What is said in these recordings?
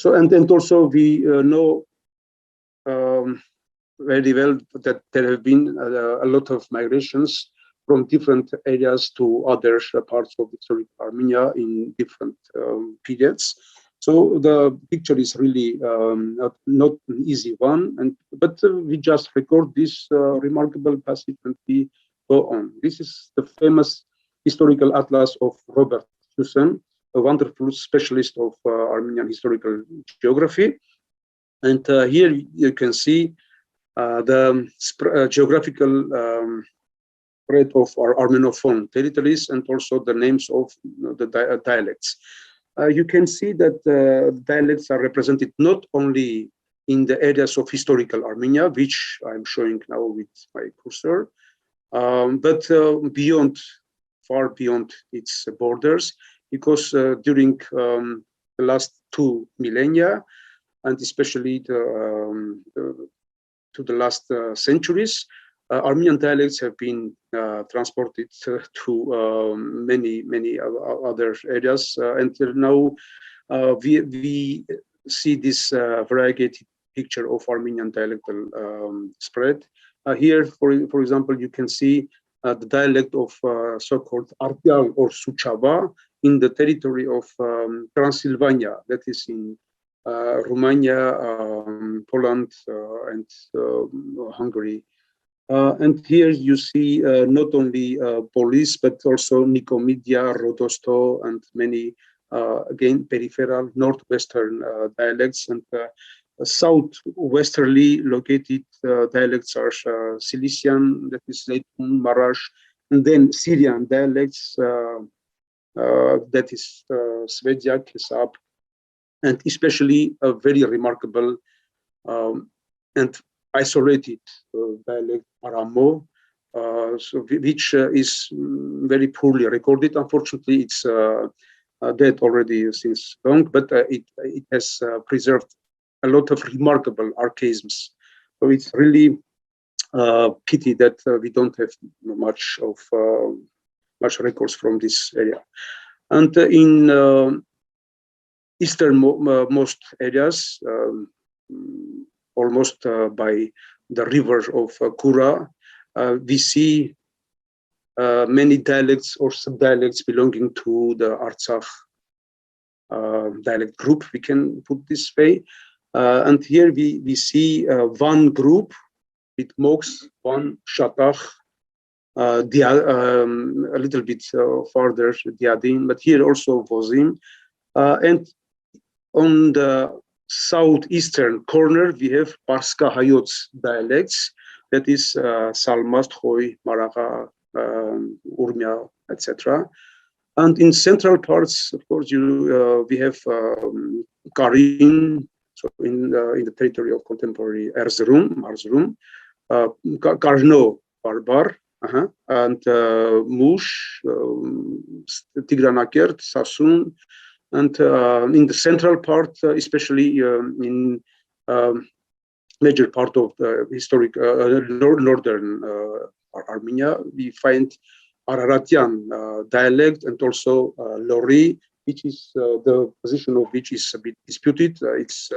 And also we know very well that there have been a lot of migrations from different areas to other parts of historic Armenia in different periods. So the picture is really not an easy one, but we just record this remarkable passage and we go on. This is the famous historical atlas of Robert Husson, a wonderful specialist of Armenian historical geography. And here you can see the geographical spread of our Armenophone territories and also the names of the dialects. You can see that dialects are represented not only in the areas of historical Armenia, which I'm showing now with my cursor, but beyond, far beyond its borders, because during the last 2 millennia, and especially to the last centuries, Armenian dialects have been transported to many other areas, and now we see this variegated picture of Armenian dialectal spread. Here, for example, you can see the dialect of so-called Artyal or Suceava in the territory of Transylvania, that is in Romania, Poland, and Hungary. And here you see not only Polis, but also Nicomedia, Rodosto, and many, again, peripheral northwestern dialects. And southwesterly located dialects are Cilician, that is Leitun, Marash, and then Syrian dialects, that is Svedyak, Kesab, and especially a very remarkable and isolated dialect, Aramo, which is very poorly recorded. Unfortunately, it's dead already since long, but it has preserved a lot of remarkable archaisms. So it's really pity that we don't have much records from this area. And in easternmost areas, almost by the river of Kura, we see many dialects or subdialects belonging to the Artsakh dialect group, we can put this way. And here we see one group with Moks, one Shatach, a little bit farther, Diadim, but here also Vozim. And on the southeastern corner, we have Parska Hayots dialects, that is Salmast, Khoi, Maraga, Urmia, etc. And in central parts, of course, we have Karin, so in the territory of contemporary Erzurum, Karno, Barbar, and Mush, Tigranakert, Sassoon, and in the central part, especially in major part of the historic northern Armenia, we find Araratian dialect and also Lori, which is the position of which is a bit disputed. It's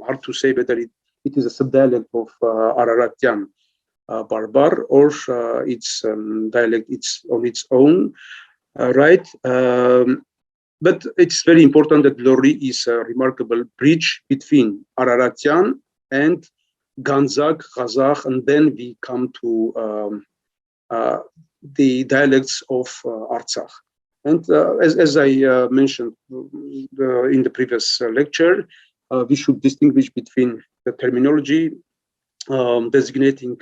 hard to say whether it is a subdialect of Araratian Barbar or its dialect it's on its own, right? But it's very important that Lori is a remarkable bridge between Araratian and Ganzak, Kazakh, and then we come to the dialects of Artsakh. And as I mentioned in the previous lecture, we should distinguish between the terminology designating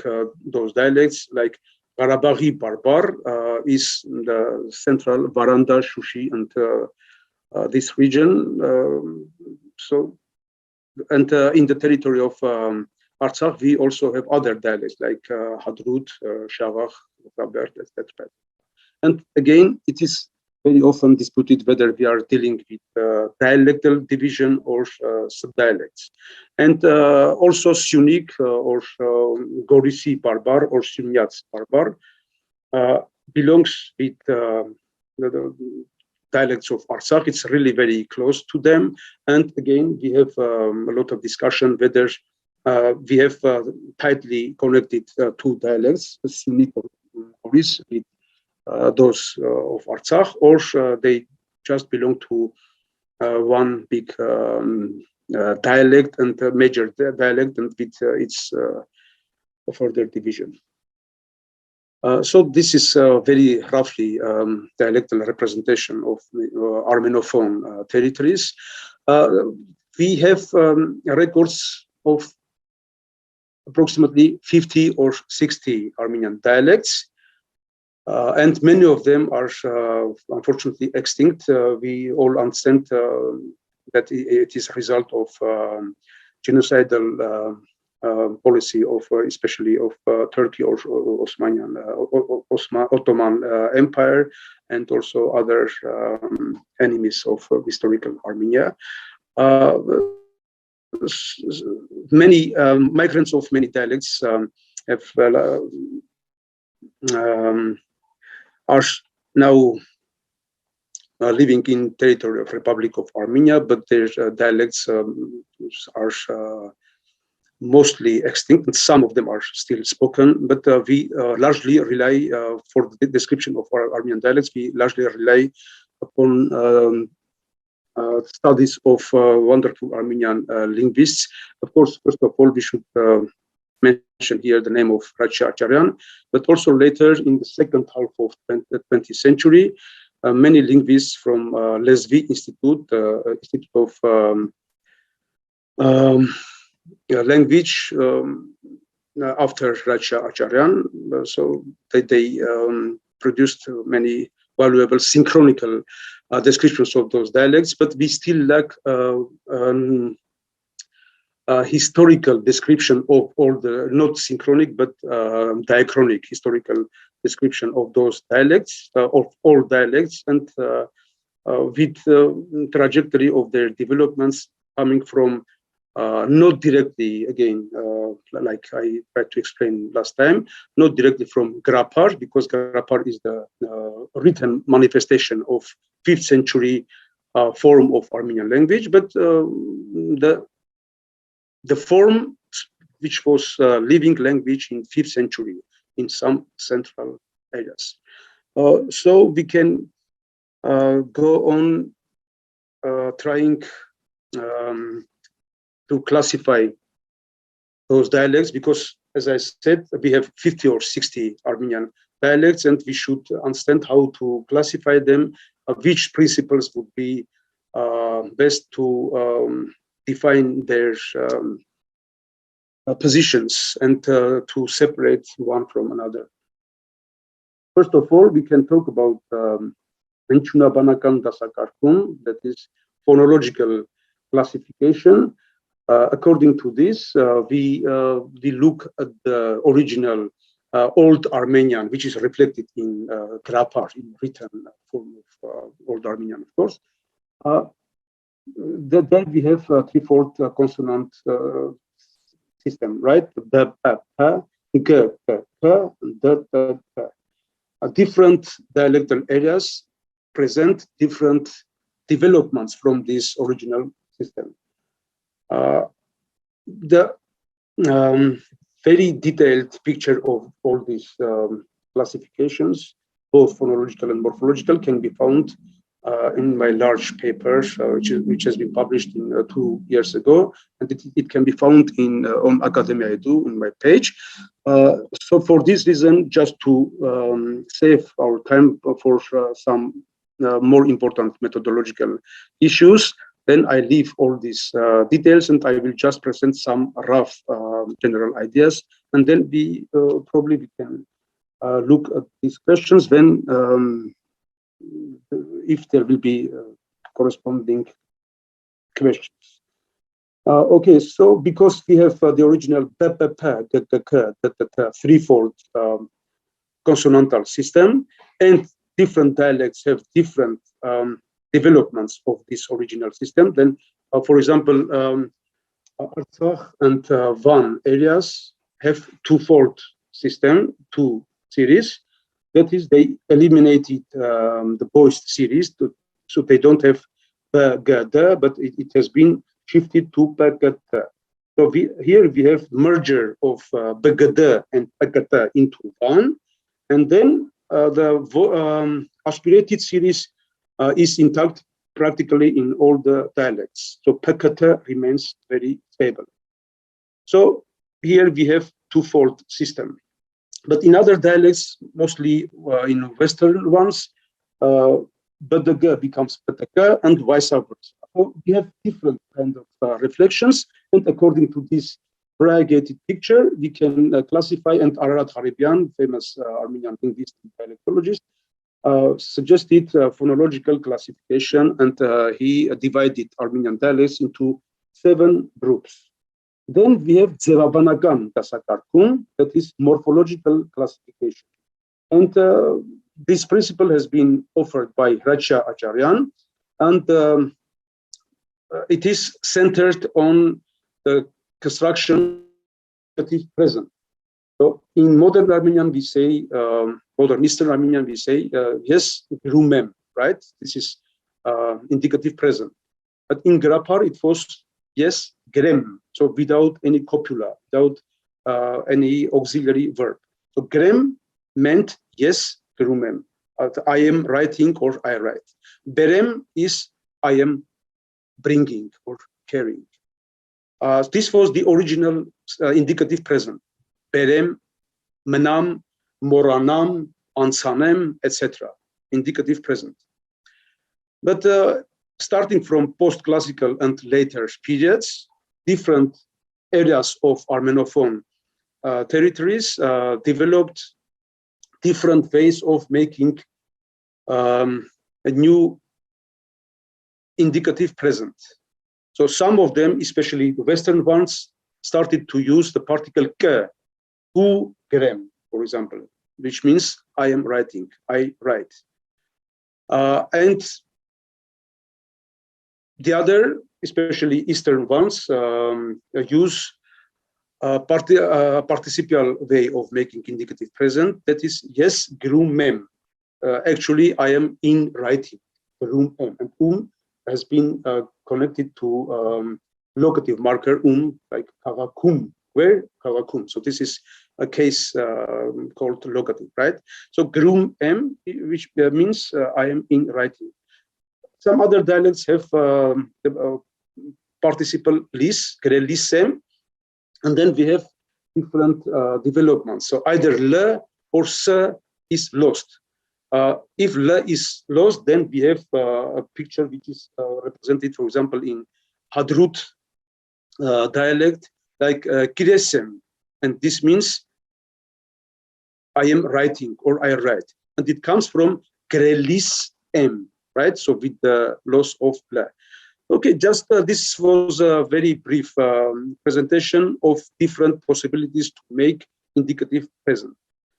those dialects, like Garabaghi Barbar is the central Varanda, Shushi, and this region. And in the territory of Artsakh, we also have other dialects like Hadrut, Shavach, Rabert, etc. And again, it is very often disputed whether we are dealing with dialectal division or subdialects. And also Sunik or Gorisi Barbar or Sunyats Barbar belongs with dialects of Artsakh. It's really very close to them. And again, we have a lot of discussion whether we have tightly connected two dialects, Syriac or with those of Artsakh, or they just belong to one big dialect and major dialect, and with its further division. So this is very roughly dialectal representation of Armenophone territories. We have records of approximately 50 or 60 Armenian dialects, and many of them are unfortunately extinct. We all understand that it is a result of genocidal policy of especially of Turkey or Ottoman Empire, and also other enemies of historical Armenia. Many migrants of many dialects have are now living in territory of Republic of Armenia, but their dialects are mostly extinct, and some of them are still spoken. But we largely rely, for the description of our Armenian dialects, we largely rely upon studies of wonderful Armenian linguists. Of course, first of all, we should mention here the name of Hrach, but also later in the second half of the 20th century, many linguists from Lesvi Institute, Institute of Language, after Hrach, so they produced many valuable synchronical descriptions of those dialects, but we still lack historical description of all the, not synchronic, but diachronic historical description of those dialects, of all dialects, and with trajectory of their developments coming from not directly, again, like I tried to explain last time, not directly from Grapar, because Grapar is the written manifestation of 5th century form of Armenian language, but the form which was living language in 5th century in some central areas. So we can go on trying to classify those dialects, because, as I said, we have 50 or 60 Armenian dialects, and we should understand how to classify them, which principles would be best to define their positions and to separate one from another. First of all, we can talk about Menchunabanakan Dasakartum, that is phonological classification. According to this, we look at the original Old Armenian, which is reflected in Grapar, in written form of Old Armenian, of course. Then we have a three-fourth consonant system, right? B, P, P, G, P, P, D, P, P. Different dialectal areas present different developments from this original system. The very detailed picture of all these classifications, both phonological and morphological, can be found in my large paper, which has been published in 2 years ago, and it can be found in on Academia Edu on my page. So for this reason, just to save our time for some more important methodological issues, then I leave all these details, and I will just present some rough general ideas, and then we probably can look at these questions when if there will be corresponding questions. Okay, so because we have the original threefold consonantal system, and different dialects have different developments of this original system, then, for example, Artsakh and Van areas have twofold system, two series. That is, they eliminated the voiced series So they don't have the, but it has been shifted to pagata. So here we have merger of bagada and pagata into one, and then the aspirated series is intact practically in all the dialects. So pagata remains very stable. So here we have twofold system. But in other dialects, mostly in Western ones, BDG becomes PTK and vice versa. So we have different kind of reflections, and according to this variegated picture, we can classify, and Ararat Haribian, famous Armenian linguist and dialectologist, suggested phonological classification, and he divided Armenian dialects into 7 groups. Then we have Ձևաբանական դասակարգում, that is morphological classification. And this principle has been offered by Hrach Acharyan, and it is centered on the construction that is present. So in modern Armenian, we say, modern Eastern Armenian, we say, yes, grumem, right? This is indicative present. But in Grapar, it was, yes, grem, so without any copula, without any auxiliary verb. So grem meant, yes, grumem. I am writing or I write. Berem is I am bringing or carrying. This was the original indicative present. Berem, menam, moranam, ansanem, etc. Indicative present. But starting from post-classical and later periods, different areas of Armenophone territories developed different ways of making a new indicative present. So some of them, especially the Western ones, started to use the particle ke, u grem, for example, which means I am writing, I write. And the other, especially Eastern ones, use a participial way of making indicative present. That is, yes, grumem. Actually, I am in writing, grumem. And has been connected to locative marker like kavakum, where kavakum. So this is a case called locative, right? So grumem, which means I am in writing. Some other dialects have participle lis, lisem, and then we have different developments. So either le or se is lost. If le is lost, then we have a picture which is represented, for example, in Hadrut dialect, like kiresem, and this means I am writing or I write, and it comes from krelis m. Right, so with the loss of le. Okay, just this was a very brief presentation of different possibilities to make indicative present.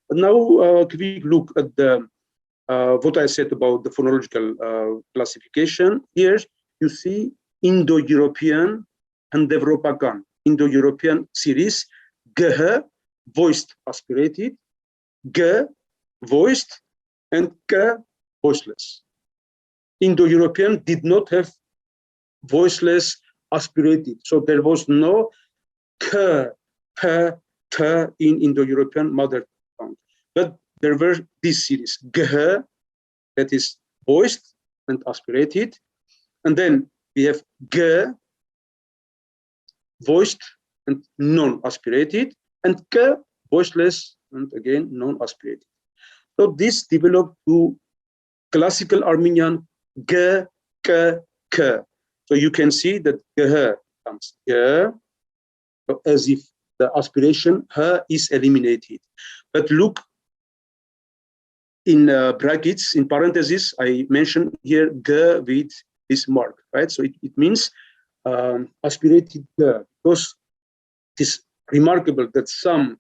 But now, quick look at the what I said about the phonological classification. Here you see Indo-European and Evropakan. Indo-European series, gh, voiced aspirated, g, voiced, and k, voiceless. Indo-European did not have voiceless aspirated. So there was no k, p, t in Indo-European mother tongue. But there were these series, gh, that is voiced and aspirated. And then we have g, voiced and non-aspirated, and k, voiceless and again non-aspirated. So this developed to classical Armenian g, k, k. So you can see that g comes g, as if the aspiration h is eliminated. But look in brackets, in parentheses, I mentioned here g with this mark, right? So it means aspirated g, because it is remarkable that some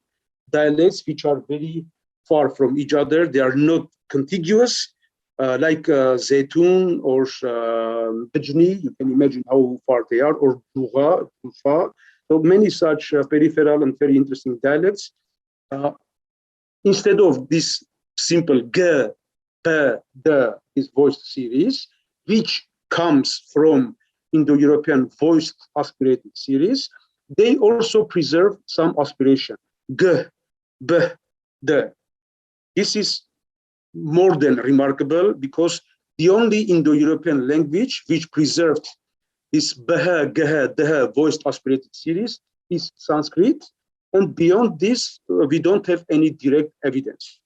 dialects which are very far from each other, they are not contiguous, like Zeytun or Bajni, you can imagine how far they are, or Dura, Tufa. So many such peripheral and very interesting dialects. Instead of this simple G, P, D, this voiced series, which comes from Indo-European voiced aspirated series, they also preserve some aspiration. G, B, D. This is more than remarkable because the only Indo-European language which preserved this bh, gh, dh voiced aspirated series is Sanskrit. And beyond this, we don't have any direct evidence.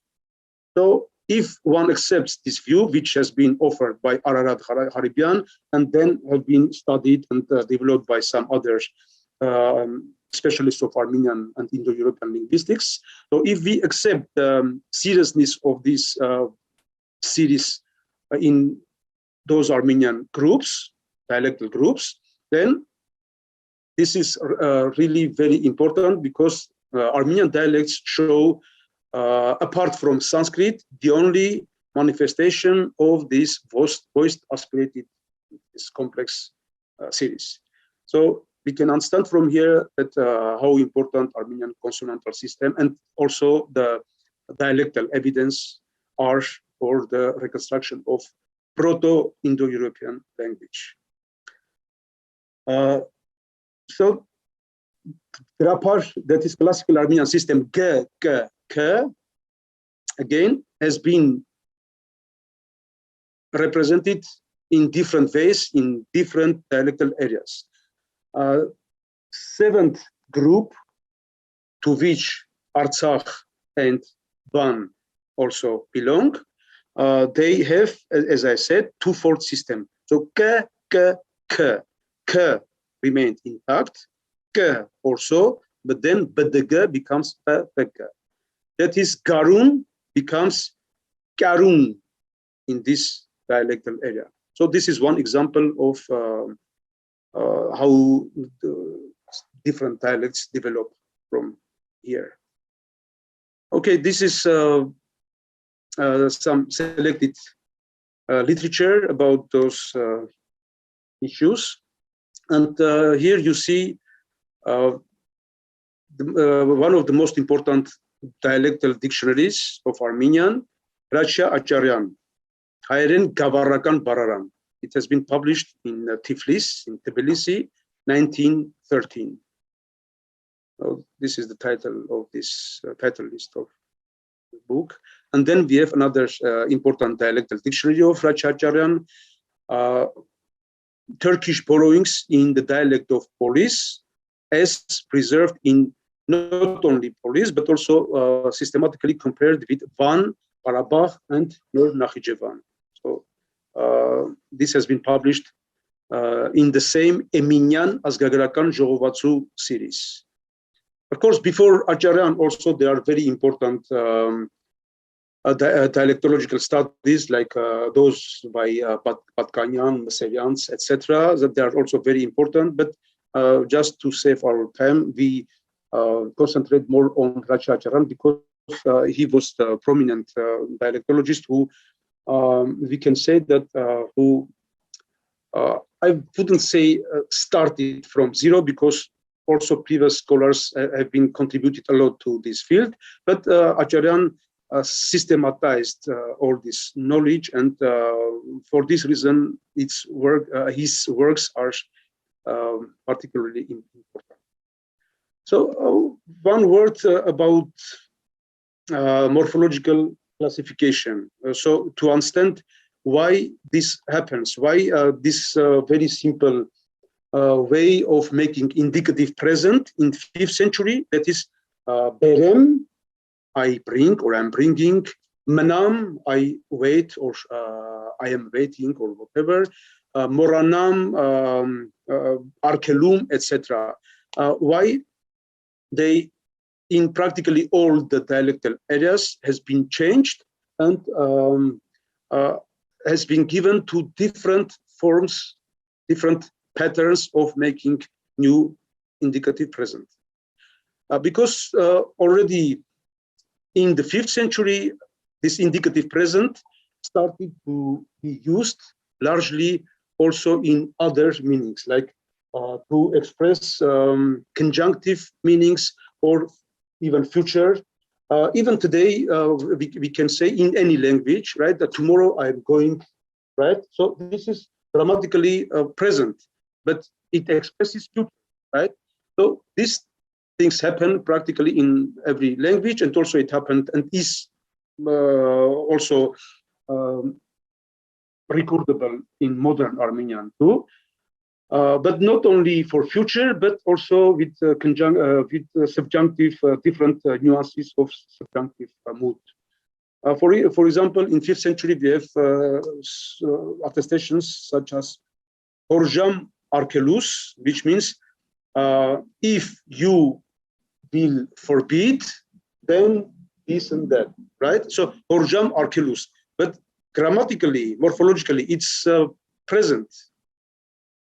So if one accepts this view, which has been offered by Ararat Haribian and then have been studied and developed by some others, specialists of Armenian and Indo-European linguistics. So if we accept the seriousness of this series in those Armenian groups, dialectal groups, then this is really very important because Armenian dialects show, apart from Sanskrit, the only manifestation of this voiced aspirated, this complex series. So we can understand from here that how important Armenian consonantal system and also the dialectal evidence are for the reconstruction of Proto-Indo-European language. So Grapar, that is classical Armenian system, G, K, K, again, has been represented in different ways in different dialectal areas. Seventh group, to which Artsakh and Van also belong, they have, as I said, two-fold system. So K, K, K. K remained intact, K also, but then BDG becomes PG. That is, Garun becomes Karun in this dialectal area. So this is one example of how the different dialects develop from here. Okay, this is some selected literature about those issues. And here you see one of the most important dialectal dictionaries of Armenian, Hrach Acharyan, Hayren Gavarakan Bararam. It has been published in Tiflis, in Tbilisi, 1913. So this is the title of this title list of the book. And then we have another important dialectal dictionary of Hrach Acharyan, Turkish borrowings in the dialect of Polis, as preserved in not only Polis, but also systematically compared with Van, Karabakh, and Nakhichevan. So this has been published in the same Eminyan Azgagarakan Jogovatsu series. Of course, before Acharyan, also there are very important dialectological studies like those by Patkanyan, Meselians, etc. That they are also very important. But just to save our time, we concentrate more on Hrach Acharyan because he was the prominent dialectologist who we can say that I wouldn't say started from zero, because also previous scholars have been contributed a lot to this field, but Acharyan systematized all this knowledge, and for this reason, his works are particularly important. So one word about morphological classification. So to understand why this happens, why this very simple way of making indicative present in 5th century, that is berem, I bring or I'm bringing, manam, I wait or I am waiting or whatever, moranam, arkelum, etc. Why they, in practically all the dialectal areas, has been changed and has been given to different forms, different patterns of making new indicative present. Because already in the 5th century, this indicative present started to be used largely also in other meanings, like to express conjunctive meanings or even future. Even today, we can say in any language, right, that tomorrow I'm going, right? So this is grammatically present, but it expresses future, right? So these things happen practically in every language, and also it happened and is also recordable in modern Armenian too. But not only for future, but also with subjunctive, different nuances of subjunctive mood. For example, in 5th century, we have attestations such as Horjam Arkelus, which means if you will forbid, then this and that, right? So Horjam Arkelus, but grammatically, morphologically, it's present.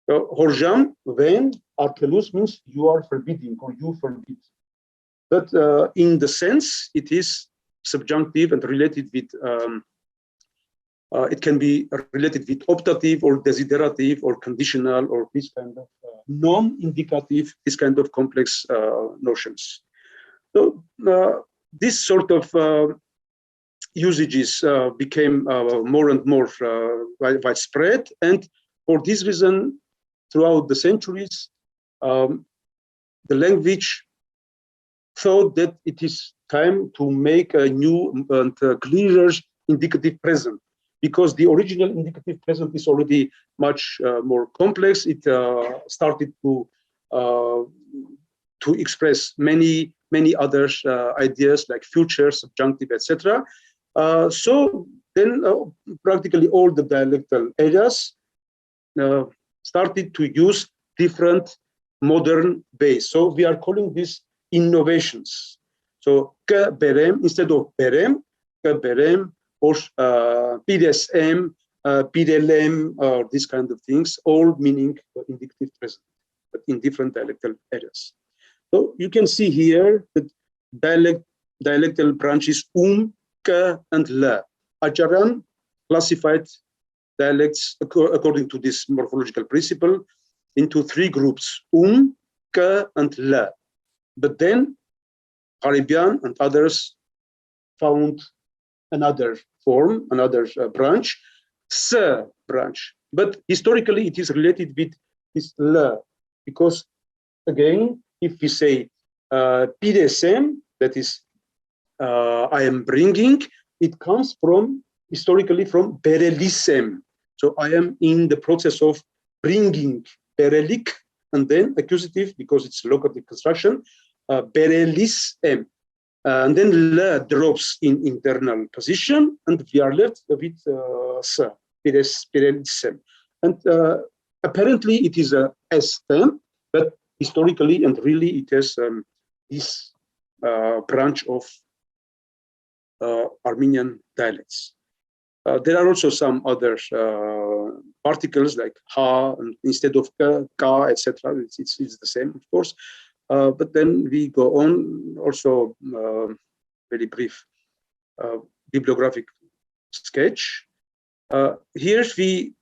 Horjam, when, Arkelus means you are forbidding or you forbid. But in the sense, it is subjunctive and related with, it can be related with optative or desiderative or conditional or this kind of non-indicative, this kind of complex notions. So this sort of usages became more and more widespread, and for this reason, throughout the centuries, the language thought that it is time to make a new and clearer indicative present, because the original indicative present is already much more complex. It started to express many other ideas like future, subjunctive, etc. So then practically all the dialectal areas started to use different modern base. So we are calling this innovations. So ke berem instead of berem, ke berem or pidesm, pidelem, or these kind of things, all meaning indicative present, but in different dialectal areas. So you can see here that dialectal branches ke, and la. Acharan classified dialects according to this morphological principle into three groups, ke, and la. But then Caribbean and others found another form, another branch, branch. But historically, it is related with this la, because again, if we say pidesem, that is, I am bringing, it comes from historically from berelisem. So I am in the process of bringing, berelik, and then accusative, because it's locative construction, berelisem. And then la drops in internal position, and we are left with sa, berelisem. And apparently it is a stem, but historically and really it has this branch of Armenian dialects. There are also some other particles like ha, and instead of ka, etc. It's the same, of course. But then we go on, also very brief bibliographic sketch. Here we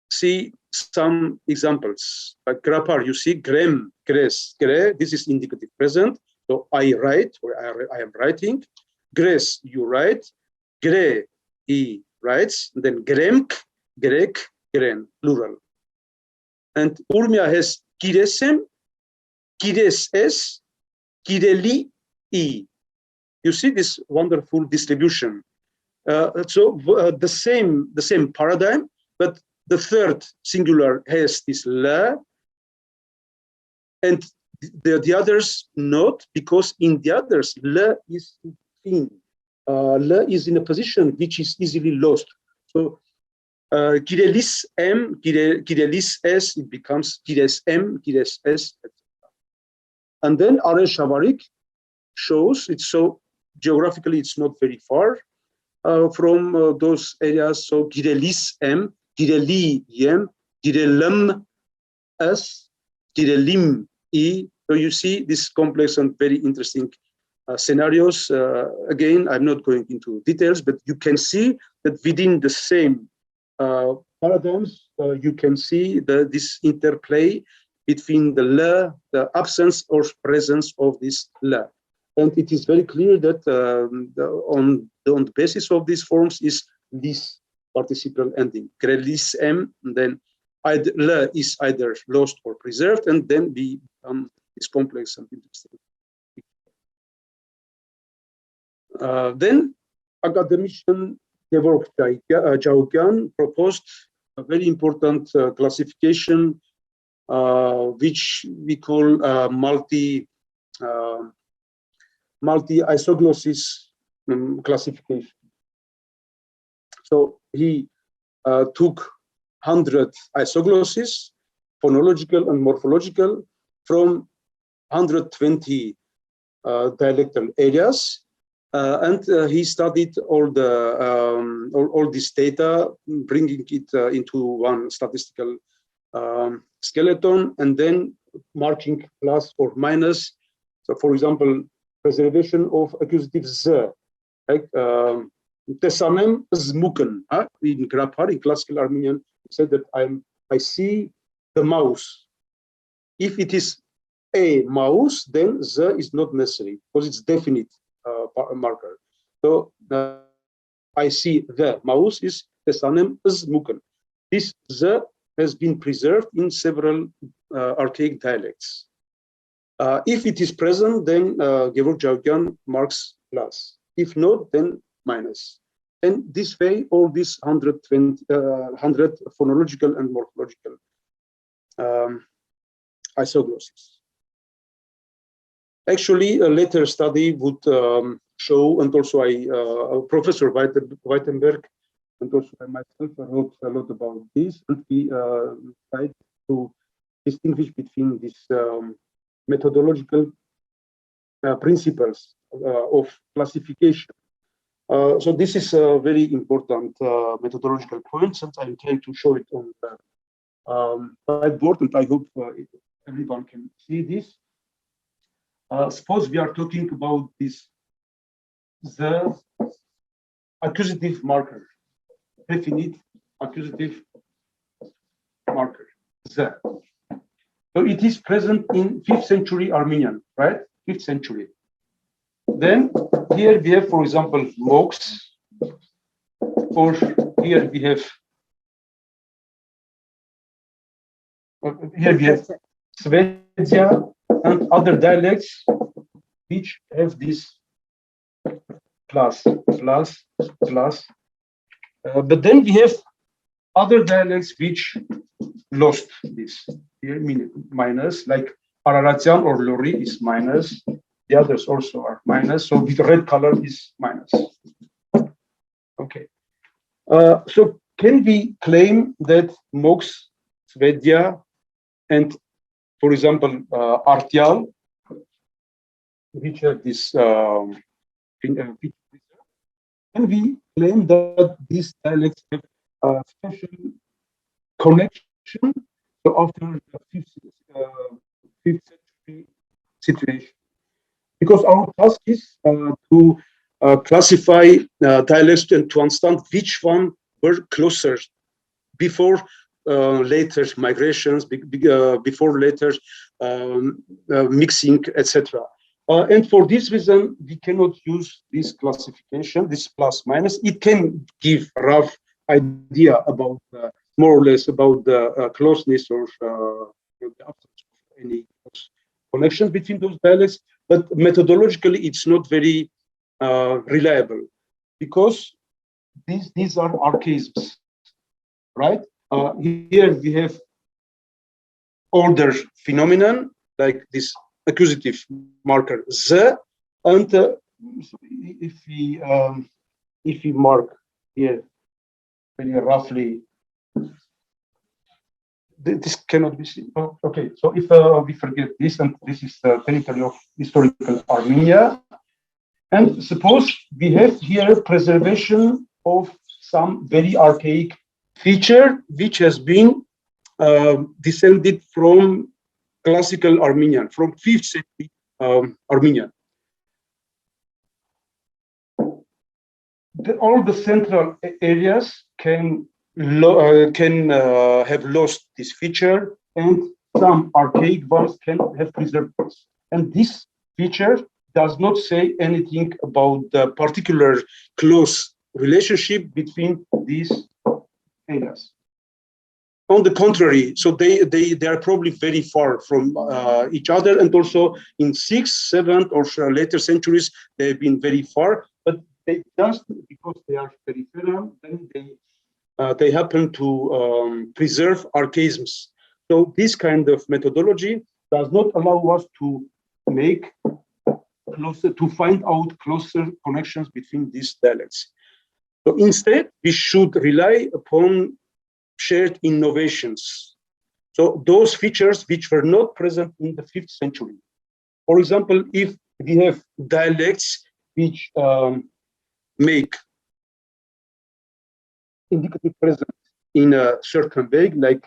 see some examples. Like grapar, you see grem, gres, gre, this is indicative present. So I write, or I am writing. Gres, you write. Gre, he writes. And then gremk, grek, gren, plural. And Urmia has kiresem, kires es, kireli, I. You see this wonderful distribution. So the same paradigm, but the third singular has this la, and the others not, because in the others la is in. La is in a position which is easily lost. So kirelis m, kirelis s, it becomes kires m, kires s, etc. And then Are Shavarik shows it's so geographically it's not very far from those areas. So kirelis m, kireli yem, kirelem s, kirelim I. So you see this complex and very interesting scenarios. Again, I'm not going into details, but you can see that within the same paradigms, you can see this interplay between the la, the absence or presence of this la. And it is very clear that on the basis of these forms is this participial ending, krelis m, and then le is either lost or preserved, and then we become this complex and interesting. Then academician Gevorg Jaugyan proposed a very important classification, which we call multi-isoglossis classification. So he took 100 isoglosses, phonological and morphological, from 120 dialectal areas, and he studied all this data, bringing it into one statistical skeleton, and then marking plus or minus. So, for example, preservation of accusative z, like tesanem zmuken. In Grabhar, in classical Armenian, he said that I see the mouse. If it is a mouse, then z is not necessary because it's definite marker. So I see the mouse is tesanem zmuken. This z has been preserved in several archaic dialects. If it is present, then Gevorg Jaugyan marks plus. If not, then minus. And this way, all these 100 phonological and morphological isoglosses. Actually, a later study would show, and also Professor Weitenberg and also I myself wrote a lot about this, and we tried to distinguish between these methodological principles of classification. So this is a very important methodological point, and I'm trying to show it on the whiteboard, and I hope everyone can see this. Suppose we are talking about this, the accusative marker, definite accusative marker, the. So it is present in 5th century Armenian, right? 5th century. Then here we have, for example, mox, or here we have Svedia and other dialects which have this plus. But then we have other dialects which lost this. Here, minus, like Araratyan or Lori is minus. The others also are minus. So with red color is minus. Okay. So can we claim that Mox, Svedia, and for example, Artyal, which have this, can we claim that these dialects have a special connection after the 5th century situation? Because our task is to classify dialects and to understand which one were closer before later migrations, before later mixing, etc. And for this reason, we cannot use this classification, this plus minus. It can give a rough idea about, more or less, about the closeness or the absence of any connections between those dialects. But methodologically, it's not very reliable because these are archaisms, right? Here we have older phenomenon like this accusative marker z, and if we mark here very roughly, this cannot be seen. Oh, okay, so if we forget this, and this is the territory of historical Armenia, and suppose we have here preservation of some very archaic feature which has been descended from classical Armenian, from 5th century Armenian. All the central areas can have lost this feature, and some archaic ones can have preserved this. And this feature does not say anything about the particular close relationship between these areas. On the contrary, so they are probably very far from each other, and also in 6th, 7th, or later centuries they have been very far. But they just because they are peripheral, then they happen to preserve archaisms. So this kind of methodology does not allow us to make closer, to find out closer connections between these dialects. So instead, we should rely upon shared innovations. So those features which were not present in the 5th century. For example, if we have dialects which make indicative present in a certain way, like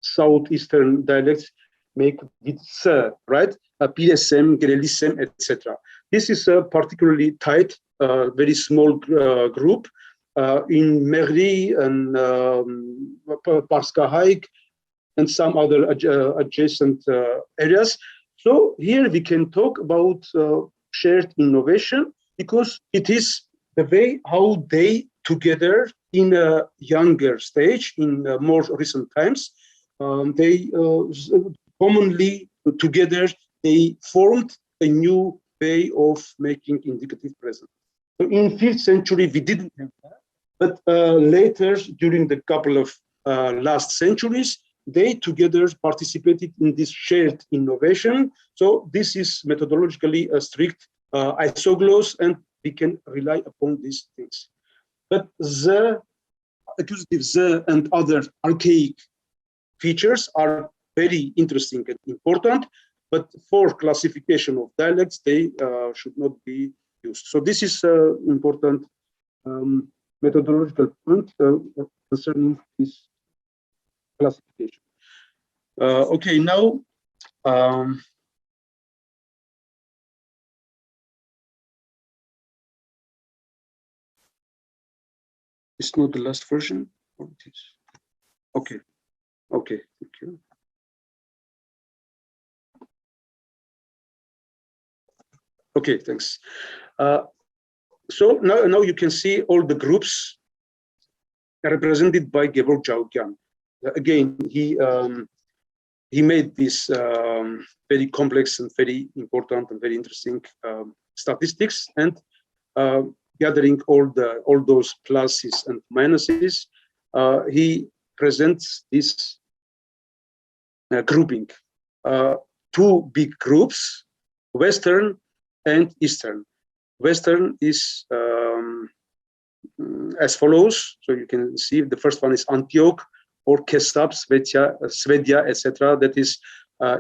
southeastern dialects make with s, right? PSM, Grelisem, etc. This is a particularly tight, very small group in Mehri and Parska Hayk and some other adjacent areas. So here we can talk about shared innovation because it is the way how they together in a younger stage, in more recent times, they commonly together, they formed a new way of making indicative present. So in 5th century, we didn't have that, but later, during the couple of last centuries, they together participated in this shared innovation. So this is methodologically a strict isogloss, and we can rely upon these things. But the accusative the and other archaic features are very interesting and important, but for classification of dialects, they should not be used. So this is an important methodological point concerning this classification. Okay, now it's not the last version. Or it is? Okay, okay, thank you. Okay, thanks. So now you can see all the groups represented by Gevorg Jaokian. Again, he made this very complex and very important and very interesting statistics, and gathering all those pluses and minuses, he presents this grouping. Two big groups, Western and Eastern. Western is as follows. So you can see the first one is Antioch or Kesab, Svedia, etc. That is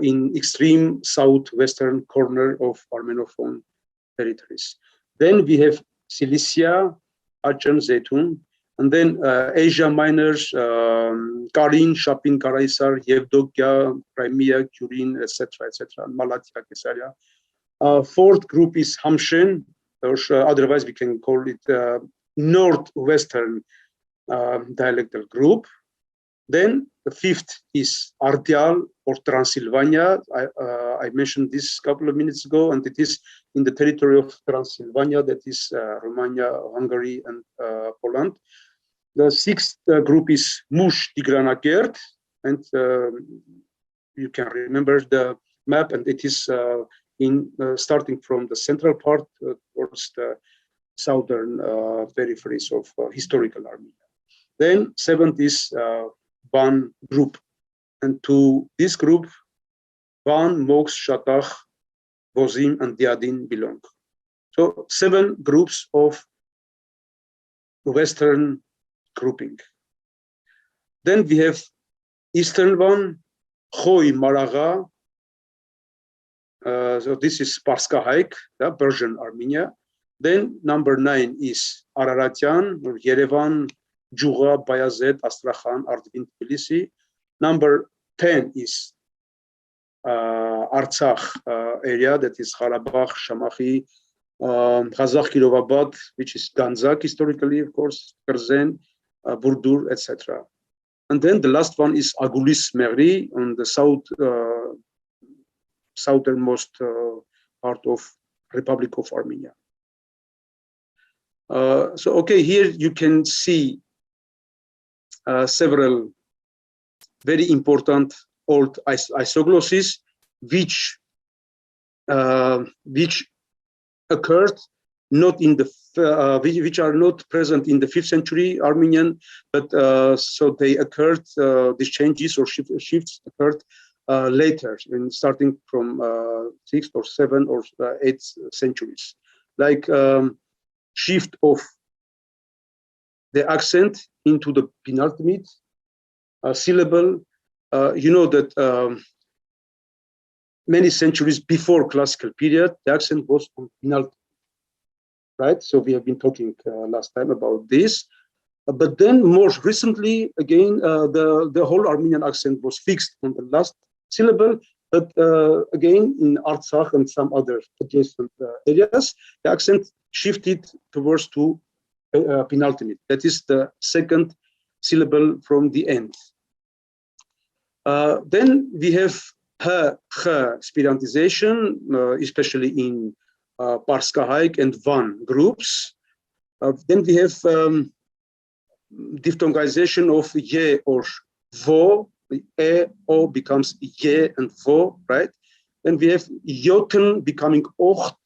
in extreme southwestern corner of Armenophone territories. Then we have Cilicia, Achem, Zeytun, and then Asia Minor, Karin, Shapin, Karaisar, Yevdokia, Crimea, Kurin, etc., Malatya, Caesarea. Fourth group is Hamshen, or otherwise we can call it northwestern dialectal group. Then the fifth is Ardeal or Transylvania. I mentioned this a couple of minutes ago, and it is in the territory of Transylvania, that is Romania, Hungary, and Poland. The sixth group is Mush Tigranakert, and you can remember the map, and it is starting from the central part towards the southern peripheries of historical Armenia. Then seventh is Van group, and to this group, Van, Mox, Shatach, Vozim, and Diadin belong. So 7 groups of Western grouping. Then we have Eastern one, Khoy Maraga. So this is Parska Hayk, Persian Armenia. Then number 9 is Araratian, or Yerevan, Juga, Bayazet, Astrakhan, Artvin, Tbilisi. Number 10 is Artsakh area, that is Gharabagh, Shamachi, Kazakh Kirovabad, which is Ganzak historically, of course, Kerzen, Burdur, etc. And then the last one is Agulis Mehri on the southernmost part of Republic of Armenia. So, okay, here you can see several very important old isoglosses, which occurred not in the which are not present in the 5th century Armenian, but so they occurred. These changes or shifts occurred later, starting from 6th or 7th or 8th centuries, like shift of the accent into the penultimate syllable. You know that many centuries before classical period, the accent was on penultimate, right? So we have been talking last time about this. But then more recently, again, the whole Armenian accent was fixed on the last syllable. But again, in Artsakh and some other adjacent areas, the accent shifted towards to penultimate. That is the second syllable from the end. Then we have Esperantization, especially in Parska Hayk and Van groups. Then we have diphthongization of ye or vo. E, o becomes ye and vo, right? Then we have yoten becoming ocht.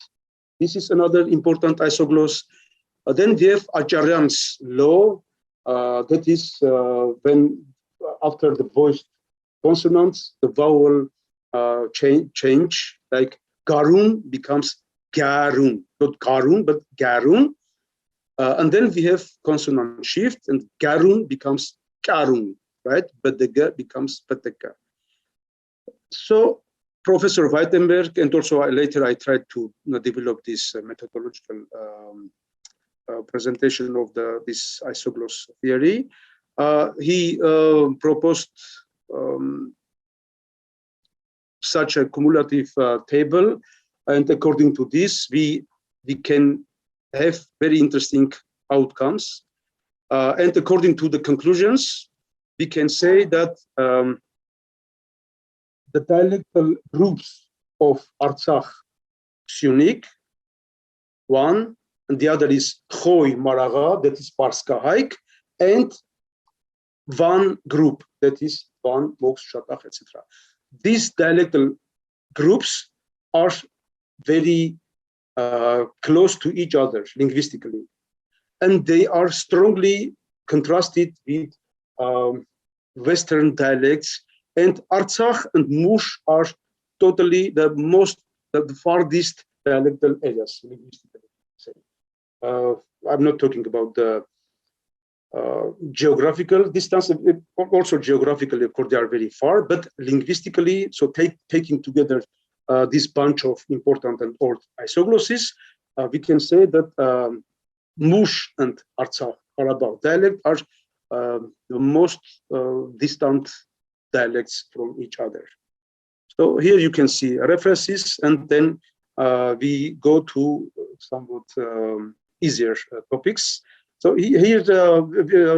This is another important isogloss. Then we have Acharyan's law. That is when after the voiced consonants, the vowel change, like garun becomes garun, not garun, but garun. And then we have consonant shift, and garun becomes karun, right? Badega becomes pateka. So Professor Weitenberg, and also later I tried to develop this methodological presentation of this isogloss theory. He proposed such a cumulative table, and according to this, we can have very interesting outcomes. And according to the conclusions, we can say that the dialectal groups of Artsakh is unique, one, and the other is Khoy Maraga, that is Parska Hayk, and Van group, that is Van, Mox, Shatach, etc. These dialectal groups are very close to each other linguistically, and they are strongly contrasted with Western dialects. And Artsakh and Mush are totally the farthest dialectal areas linguistically. I'm not talking about the geographical distance. Also geographically, of course, they are very far, but linguistically, so taking together this bunch of important and old isoglosses, we can say that Mush and Artsakh Karabakh dialect are the most distant dialects from each other. So here you can see references, and then we go to somewhat easier topics. So here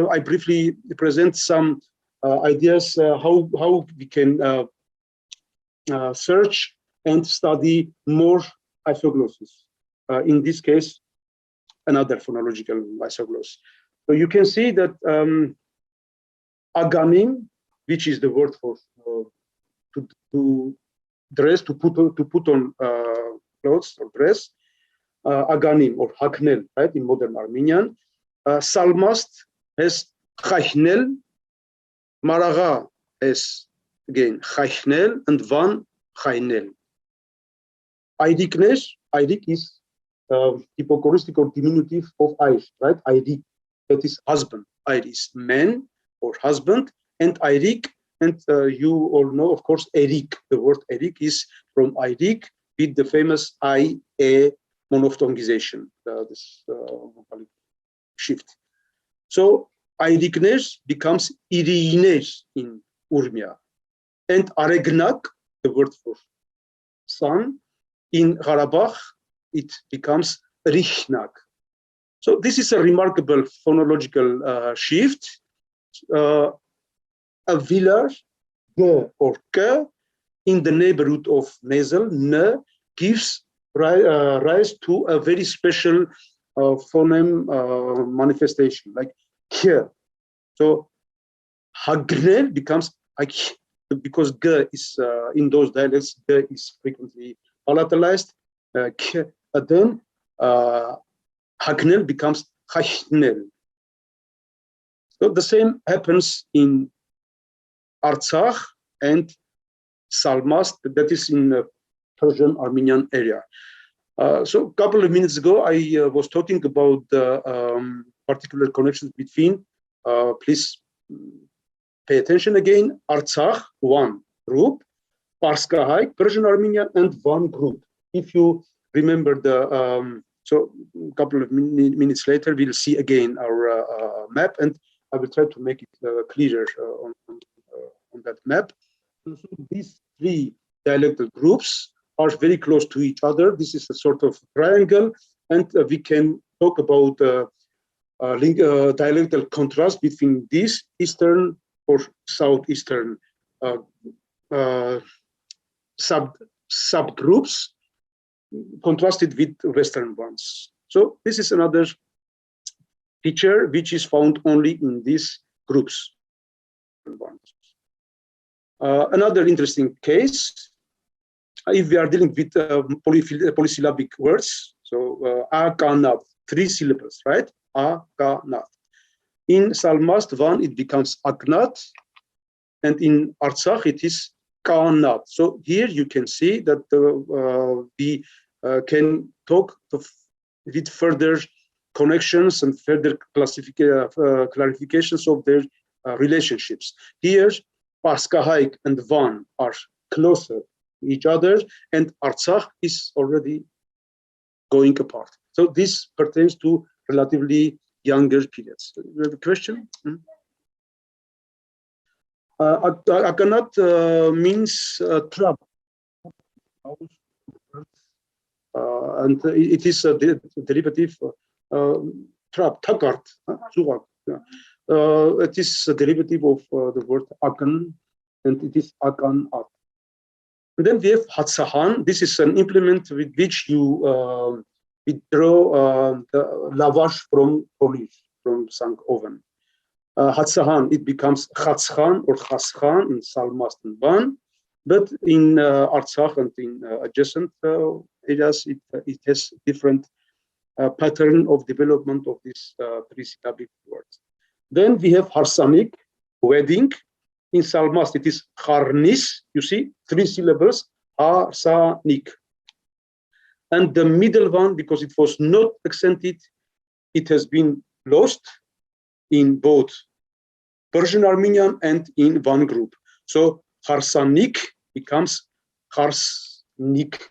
I briefly present some ideas how we can search and study more isoglosses. In this case, another phonological isogloss. So you can see that aganim, which is the word for to dress, to put on clothes or dress, aganim or haknel, right, in modern Armenian. Salmast has chaynel, Maraga has again chaynel, and Van chaynel. Ayriknes, Ayrik is hypocoristic or diminutive of Ayr, right? Ayrik, that is husband. Ayr is man or husband, and Ayrik, and you all know, of course, Erik. The word Erik is from Ayrik with the famous I-A monophthongization, this shift. So Ayriknes becomes Irines in Urmia, and Aregnak, the word for son, in Gharabagh, it becomes Richnak. So this is a remarkable phonological shift. A village, G or K, in the neighborhood of nasal, N, gives rise to a very special phoneme manifestation, like K. So Hagnel becomes because g is in those dialects, g is frequently palatalized. Then haknel becomes hashnel. So the same happens in Artsakh and Salmast, that is in the Persian Armenian area. So a couple of minutes ago, I was talking about the particular connections between, please pay attention again, Artsakh, one group, Parska Hayk, Persian Armenia, and one group. If you remember the, so a couple of minutes later, we'll see again our map, and I will try to make it clearer on that map. So these three dialectal groups are very close to each other. This is a sort of triangle, and we can talk about dialectal contrast between these eastern or southeastern subgroups contrasted with Western ones. So this is another feature which is found only in these groups. Another interesting case, if we are dealing with polysyllabic words, so akanat, 3 syllables, right? Akanat. In Salmast one, it becomes aknat, and in Artsakh it is kanat. So here you can see that we can talk with further connections and further clarifications of their relationships. Here, Parska Hayk and Van are closer to each other, and Artsakh is already going apart. So this pertains to relatively younger periods. You have a question? Akanat means trap. And it is a derivative trap, takart, it is a derivative of the word akan, and it is akanat. And then we have hatsahan. This is an implement with which you withdraw the lavash from polish, from sunk oven. Hatsahan, it becomes khatskhan or khaskhan in Salmast and Van, but in Artsakh and in adjacent areas, it has different pattern of development of these 3 syllabic words. Then we have harsanik, wedding. In Salmast, it is harnis, you see, 3 syllables, harsanik. And the middle one, because it was not accented, it has been lost in both Persian Armenian and in one group. So harsanik becomes harsnik,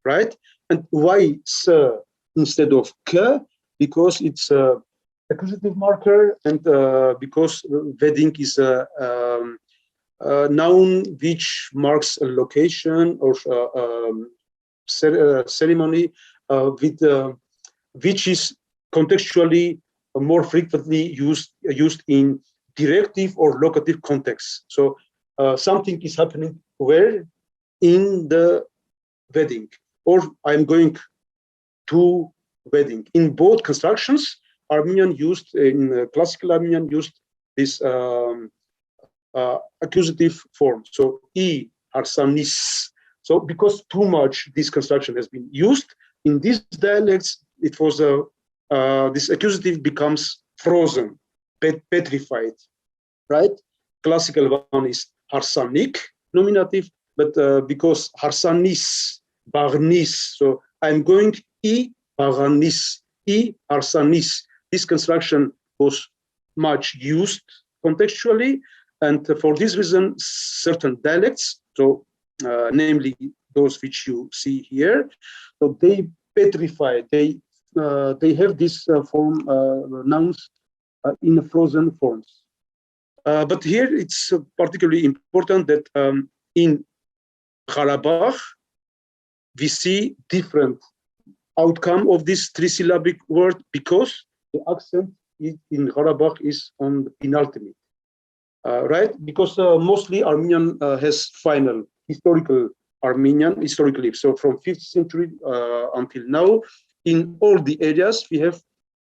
right? And why s instead of k? Because it's a accusative marker, and because wedding is a noun which marks a location or ceremony with which is contextually more frequently used in directive or locative contexts. So something is happening where? In the wedding, or I'm going to wedding. In both constructions, Armenian used, in classical Armenian used this accusative form. So I harsanis. So because too much this construction has been used in these dialects, it was this accusative becomes frozen, petrified, right? Classical one is harsanik, nominative, but because harsanis, barnis, so I'm going I barnis, I harsanis. This construction was much used contextually, and for this reason, certain dialects, so namely those which you see here, so they petrify, they have this form nouns in frozen forms. But here it's particularly important that in Karabakh we see different outcome of this 3-syllabic word because the accent in Karabakh is on the penultimate, right? Because mostly Armenian has final historical Armenian historically. So from 5th century until now, in all the areas we have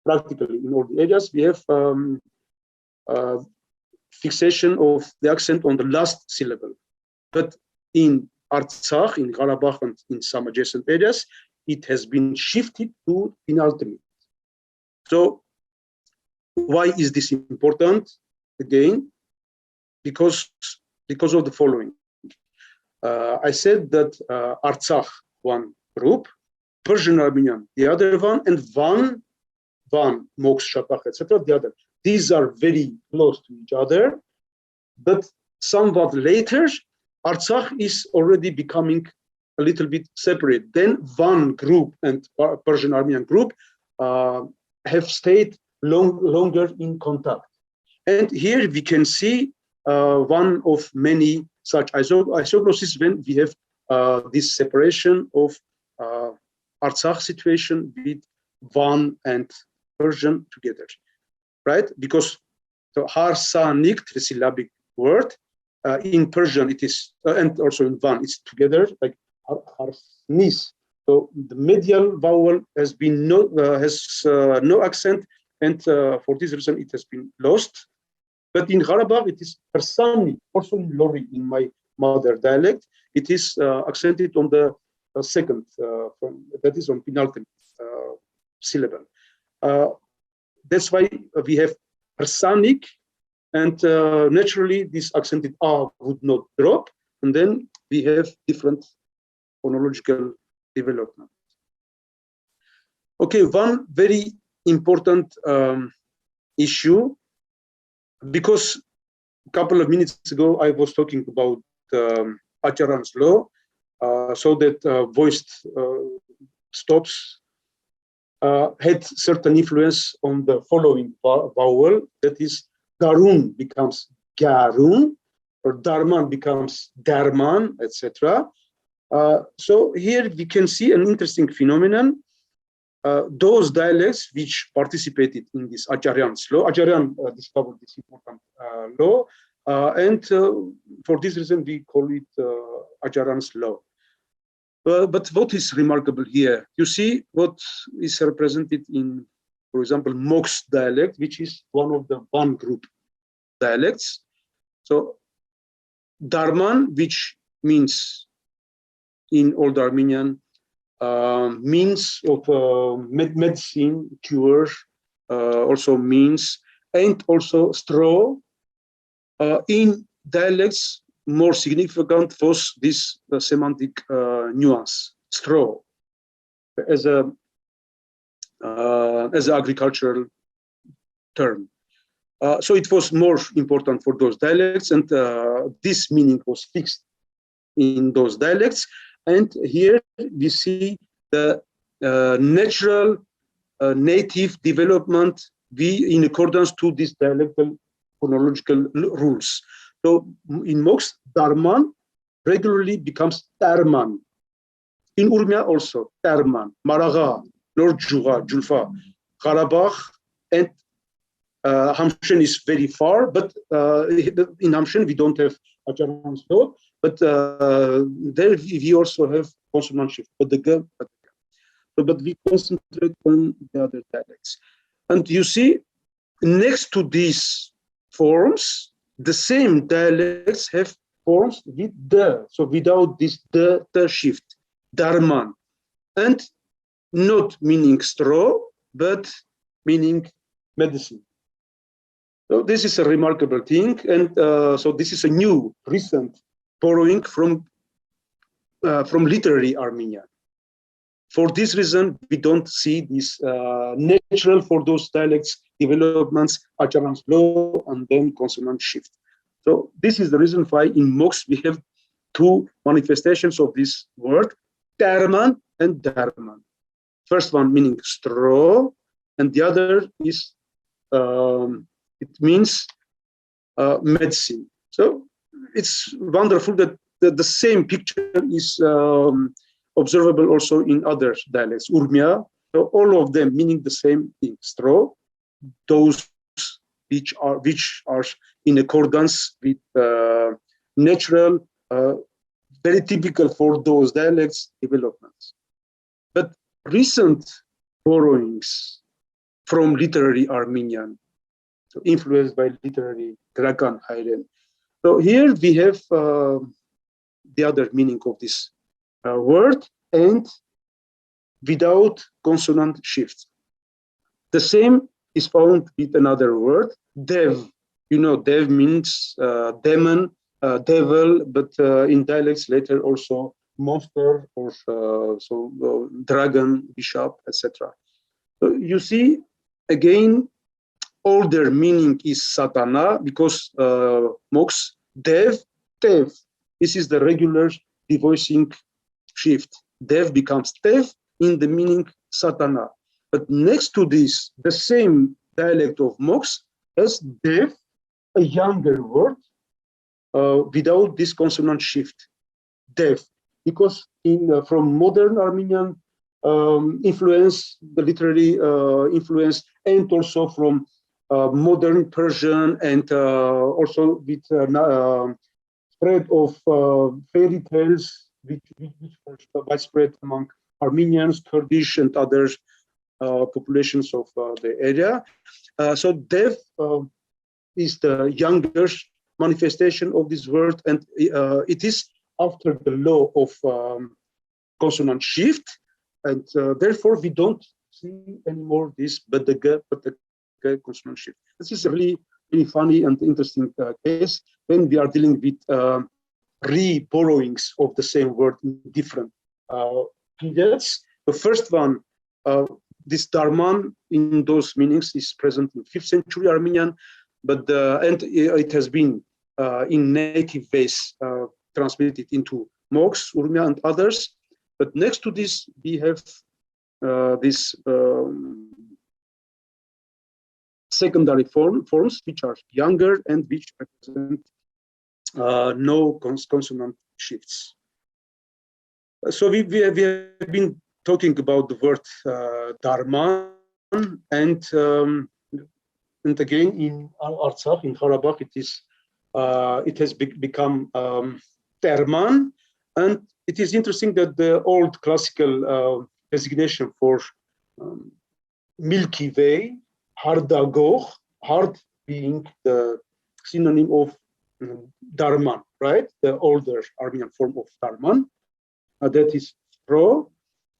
practically in all the areas we have fixation of the accent on the last syllable. But in Artsakh, in Karabakh, and in some adjacent areas, it has been shifted to penultimate. So why is this important? Again, because of the following. I said that Artsakh, one group, Persian Armenian, the other one, and Van, Mox, Shatach, etc., the other. These are very close to each other, but somewhat later, Artsakh is already becoming a little bit separate. Then Van group and Persian Armenian group have stayed longer in contact. And here we can see one of many such isoglosses when we have this separation of Artsakh situation with Van and Persian together, right? Because the Harsanik, trisyllabic word, in Persian it is, and also in Van, it's together, like Harsnis. So the medial vowel has been no accent, and for this reason it has been lost. But in Gharabagh it is Harsani, also in Lori, in my mother dialect, it is accented on the second, that is on penultimate syllable. That's why we have Harsanic, and naturally this accented A would not drop, and then we have different phonological development. Okay, one very important issue, because a couple of minutes ago I was talking about Acharan's law, so that voiced stops had certain influence on the following vowel, that is Garun becomes Garun, or Darman becomes Darman, etc. So here we can see an interesting phenomenon. Those dialects which participated in this Acharyan's law, Acharyan discovered this important law, and for this reason we call it Acharyan's law. But what is remarkable here? You see what is represented in, for example, Mox dialect, which is one of the Van group dialects. So Darman, which means in Old Armenian, means of medicine, cure, also means, and also straw. In dialects, more significant was this semantic nuance, straw, as an agricultural term. So it was more important for those dialects, and this meaning was fixed in those dialects. And here we see the natural native development in accordance to these dialectal phonological rules. So in Mox, Darman regularly becomes Tarman. In Urmia also, Tarman, Maraga, Norjuga, Julfa, Karabakh, and Hamshen is very far, but in Hamshen we don't have Acharyan's law, but there we also have consonant shift, but we concentrate on the other dialects. And you see, next to these forms, the same dialects have forms with the, so without this the shift, Darman, and not meaning straw, but meaning medicine. So this is a remarkable thing, and so this is a new, recent borrowing from literary Armenian. For this reason, we don't see this natural for those dialects developments, Acharyan's law, and then consonant shift. So this is the reason why in Mox we have two manifestations of this word, Darman and Darman. First one meaning straw, and the other is it means medicine. So it's wonderful that the same picture is observable also in other dialects. Urmia, so all of them meaning the same thing, straw, those which are in accordance with natural, very typical for those dialects developments. But recent borrowings from literary Armenian, so influenced by literary Dragan Hayren. So here we have the other meaning of this word, and without consonant shift. The same is found with another word, dev. You know, dev means demon, devil, but in dialects later also monster or dragon, bishop, etc. So you see, again, all their meaning is satana, because mox, dev, tev. This is the regular devoicing shift. Dev becomes tev in the meaning satana. But next to this, the same dialect of mox has dev, a younger word, without this consonant shift, dev. Because from modern Armenian influence, the literary influence, and also from modern Persian, and also with spread of fairy tales, which were widespread among Armenians, Kurdish, and other populations of the area. So dev is the younger manifestation of this word, and it is after the law of consonant shift, and therefore we don't see anymore this but the g consonant shift. This is a really funny and interesting case when we are dealing with re-borrowings of the same word in different periods. The first one, this Darman in those meanings is present in 5th century Armenian, but and it has been in native ways transmitted into Mox, Urmia, and others. But next to this, we have this secondary forms, which are younger and which represent no consonant shifts. So we have been talking about the word Darman, and again in Artsakh, in Karabakh, it has become Terman, and it is interesting that the old classical designation for Milky Way, Hardagor, hard being the synonym of Darman, right? The older Armenian form of Darman, that is Pro.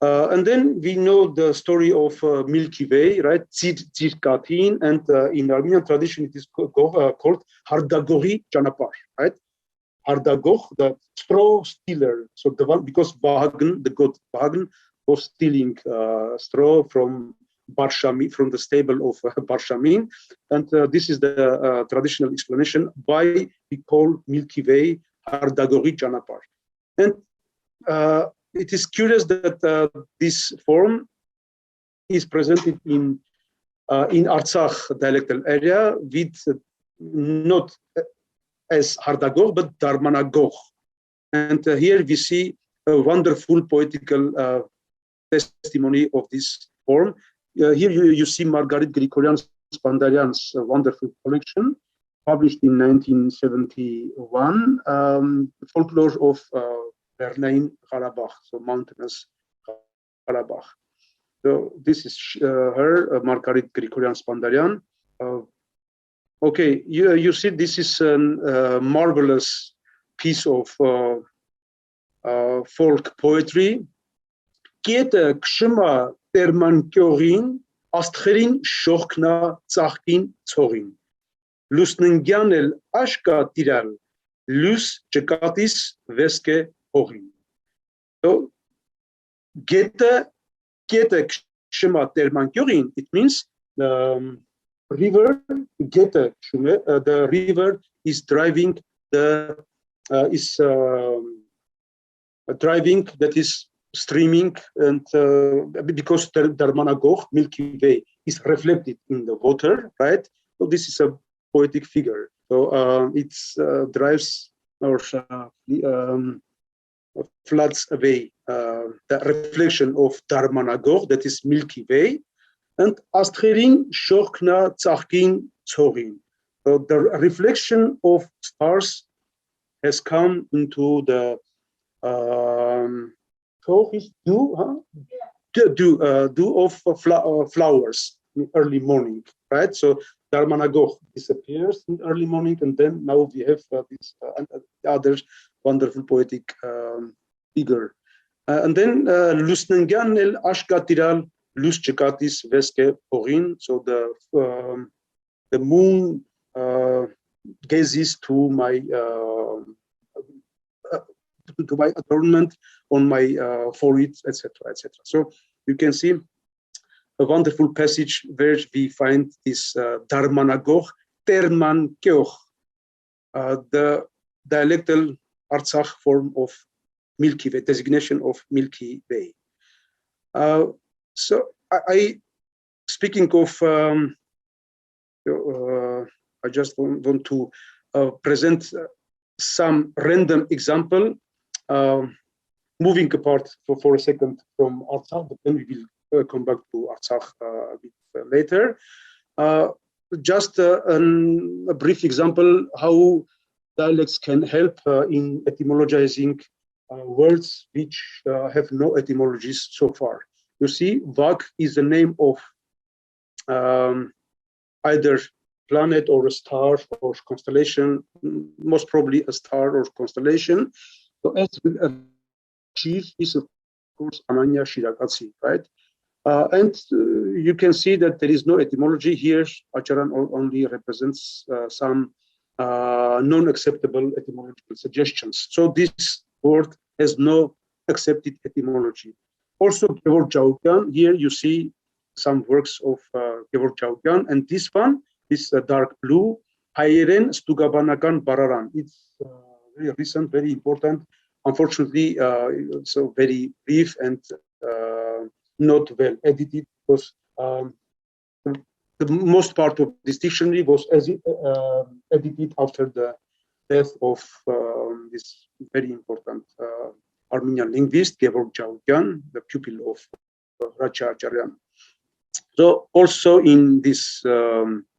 And then we know the story of Milky Way, right? Tzirkatin, and in Armenian tradition, it is called Hardagori Janapar, right? Hardagor, the straw stealer. So the one, because Vahagan, the god Vahagan, was stealing straw from Barshami, from the stable of Barshamin, and this is the traditional explanation why we call Milky Way Hardagori Janapar. And it is curious that this form is presented in Artsakh dialectal area with not as Hardagor, but Darmanagor. And here we see a wonderful poetical testimony of this form. Here you see Margaret Grigorian Spandarian's wonderful collection, published in 1971, folklore of Armenian Gharabagh, so Mountainous Gharabagh. So this is her, Margaret Grigorian Spandarian. Okay, you see this is a marvelous piece of folk poetry. Կետը քշմա տերման կյողին, աստղերին շողքնա ծաղկին ցողին, լուսննգյան էլ աշկա տիրալ, լուս չկատիս վեսկե հողին. So, կետը քշմա տերման կյողին, it means the river, the river is driving that is streaming, and because the Darmanagor, Milky Way, is reflected in the water, right? So this is a poetic figure. So it drives or floods away the reflection of Darmanagor, that is Milky Way, and Astcherin Shokna Tsachkin Tsorin. So the reflection of stars has come into the dew of flowers in early morning, right? So Darmanagoch disappears in early morning, and then now we have this other wonderful poetic figure. And then Lusnengan el Ashkatiral Lus Chekatis Veske Porin. So the moon gazes to my adornment on my forehead, etc., etc. So you can see a wonderful passage where we find this Darmanagoch, Termankeoch, the dialectal Artsakh form of Milky Way, designation of Milky Way. So speaking of, I just want to present some random example, moving apart for a second from Artsakh, but then we will come back to Artsakh a bit later. Just a brief example how dialects can help in etymologizing words which have no etymologies so far. You see, Vag is the name of either planet or a star or constellation, most probably a star or constellation. So as with a chief is of course Ananya Shiragatsi, right? And you can see that there is no etymology here. Acharan only represents some non-acceptable etymological suggestions. So this word has no accepted etymology. Also, Georg Jaugyan, here you see some works of Georg Jaugyan, and this one is dark blue, Hayren Stugabanakan Bararan. It's very recent, very important. Unfortunately, so very brief and not well edited, because the most part of this dictionary was edited after the death of this very important Armenian linguist, Georg Jaugyan, the pupil of Hrach. So also in this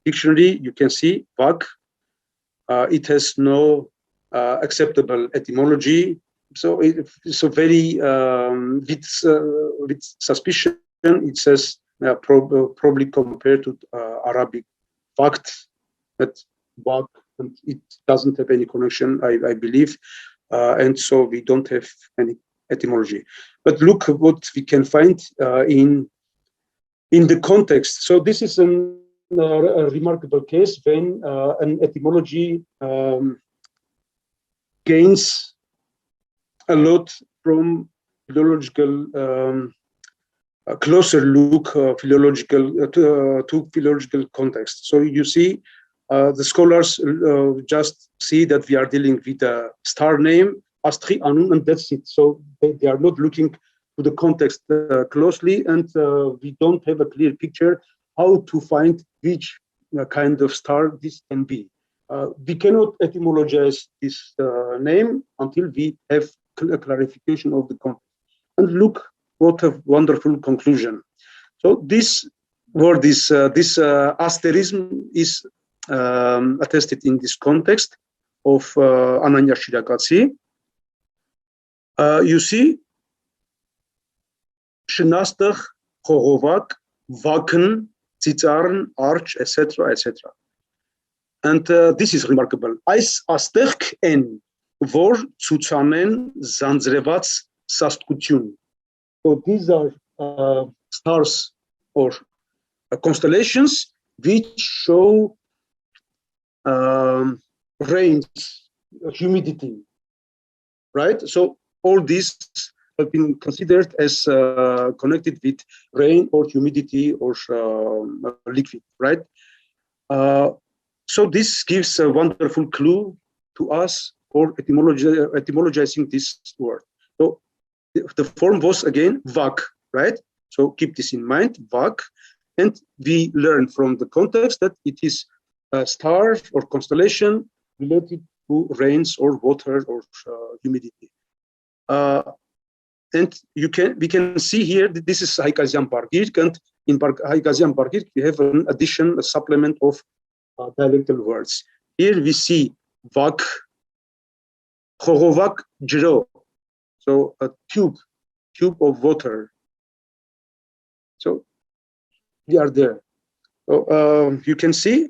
dictionary, you can see Vag. It has no acceptable etymology. So very with suspicion, it says probably compared to Arabic fact that Vag, and it doesn't have any connection, I believe, and so we don't have any etymology. But look what we can find in the context. So this is a remarkable case when an etymology gains a lot from philological, a closer look philological to philological context. So you see, the scholars just see that we are dealing with a star name, Astri Anun, and that's it. So they are not looking to the context closely, and we don't have a clear picture how to find which kind of star this can be. We cannot etymologize this name until we have a clarification of the context. And look what a wonderful conclusion. So this word, this asterism is attested in this context of Ananya Shiragatsi. You see, Shenastach, Chorovak, Vaken, Tzitsarn, Arch, etc., etc. And this is remarkable. Ais astech en vor tsutsanen zanzrevats sastkutyun. So these are stars or constellations which show rains, humidity, right? So all these have been considered as connected with rain or humidity or liquid, right? So this gives a wonderful clue to us for etymologizing this word. So the form was again Vag, right? So keep this in mind, Vag. And we learn from the context that it is a star or constellation related to rains or water or humidity. And we can see here that this is Hayk Bargirk, and in Hayk Bargirk we have an addition, a supplement of dialectal words. Here we see Vag, Chorovak, Jiro, so a tube of water. So we are there. So you can see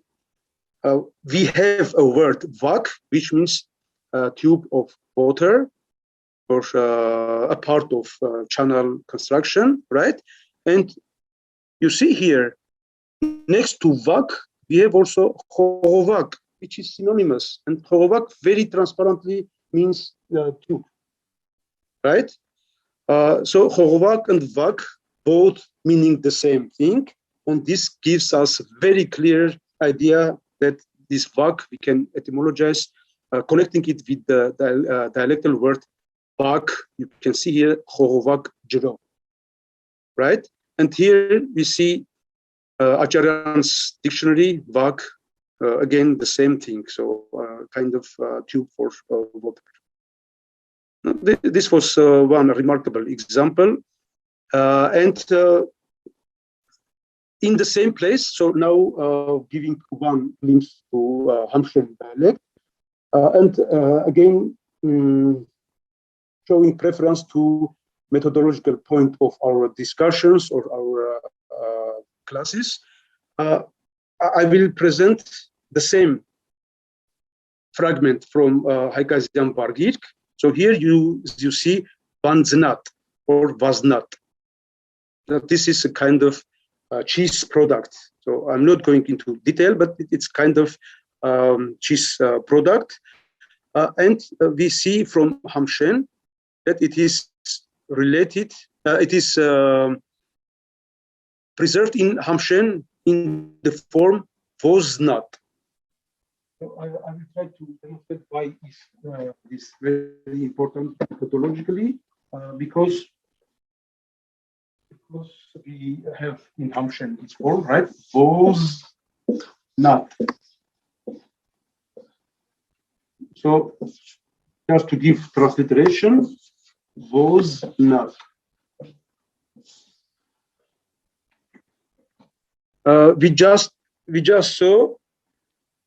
we have a word vak, which means tube of water, or a part of channel construction, right? And you see here, next to vak, we have also horovak, which is synonymous. And horovak very transparently means tube, right? So horovak and vak both meaning the same thing. And this gives us very clear idea that this vak, we can etymologize, connecting it with the dialectal word vak. You can see here horovak jero, right? And here we see Acharyan's dictionary, vak, again, the same thing. So kind of tube for water. This was one remarkable example. And in the same place, so now giving one glimpse to Hamshen dialect, and again, showing preference to methodological point of our discussions or our classes, I will present the same fragment from Hayk and Hayastan. So here you see vanznat or vaznat. Now, this is a kind of cheese product. So I'm not going into detail, but it's kind of cheese product. And we see from Hamshen that it is related, it is preserved in Hamshen in the form voznat. So I will try to demonstrate why is this very important methodologically, because we have in Hamshen its form, right? Voznat. So just to give transliteration, voznat. We just saw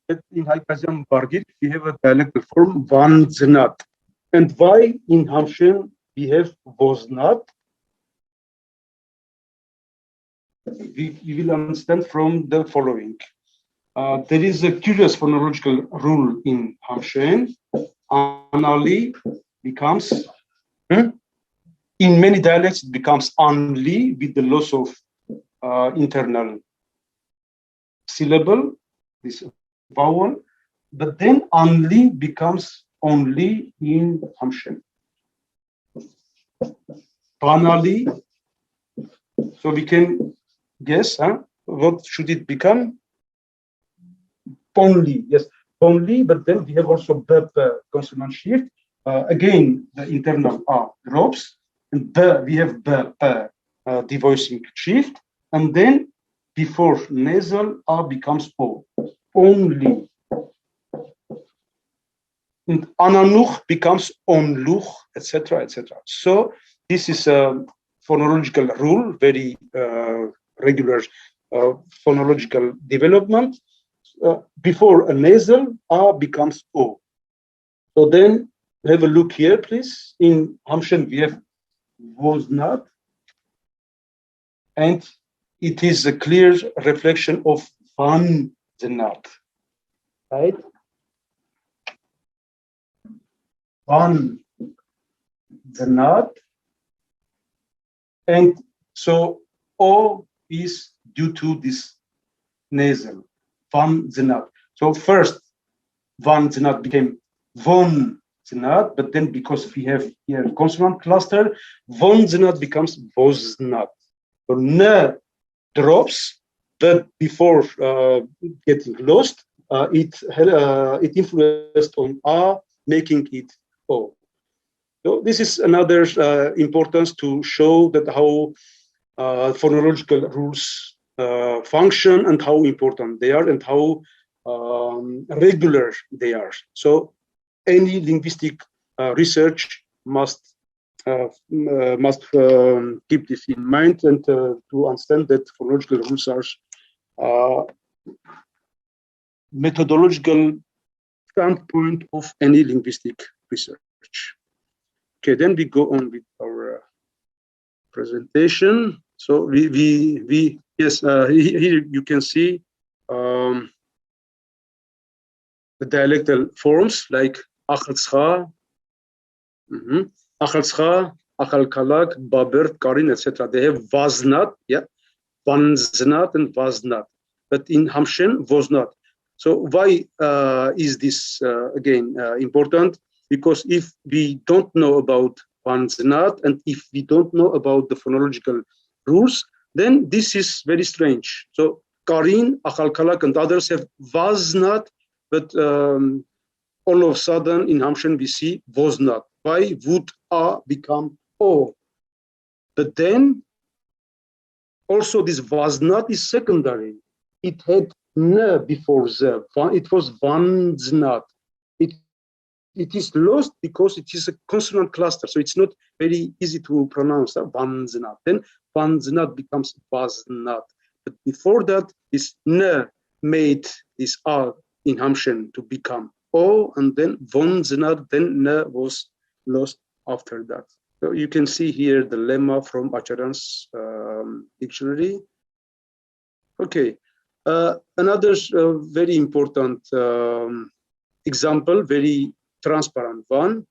that in Hayk and Hayastan we have a dialectal form vanznat, and why in Hamshen we have voznat. We will understand from the following. There is a curious phonological rule in Hamshen. Anali becomes, in many dialects, it becomes anli with the loss of internal syllable, this vowel, but then anli becomes only in Hamshen. Banali, so we can guess, what should it become? Only, yes, only, but then we have also b consonant shift. Again, the internal a drops, and we have b devoicing shift, and then before nasal a becomes o. Only. And ananuch becomes onluch, etc., etc. So this is a phonological rule, very regular phonological development. Before a nasal, a becomes o. So then have a look here, please. In Hamshen, we have voznat, and it is a clear reflection of vanznat, right? Vanznat, and so o is due to this nasal. Vanznat. So first, vanznat became vonznat, but then because we have here consonant cluster, vonznat becomes voznat. So n drops, but before getting lost, it influenced on a, making it o. So this is another importance to show that how phonological rules function and how important they are and how regular they are. So any linguistic research must keep this in mind and to understand that phonological rules are methodological standpoint of any linguistic research. Okay, then we go on with our presentation. So we yes, here you can see the dialectal forms like Akhaltscha, Akhaltscha, Akhalkalak, Babert, Karin, etc. They have Vaznat, yeah, Vanznat and Vaznat. But in Hamshen, was not. So why is this again important? Because if we don't know about Vanznat and if we don't know about the phonological rules, then this is very strange. So Karin, Akhalkalak, and others have Vaznat, but all of a sudden in Hamshen we see was not. Why would A become O? But then also this was not is secondary. It had N before Z. It was Vanznat. It is lost because it is a consonant cluster, so it's not very easy to pronounce. Vanznat. Then Vanznat becomes Vaznat. But before that, this N made this A in Hamshen to become O, and then Vonznat, then N was lost after that. So you can see here the lemma from Acharyan's dictionary. Okay, another very important example, very transparent one.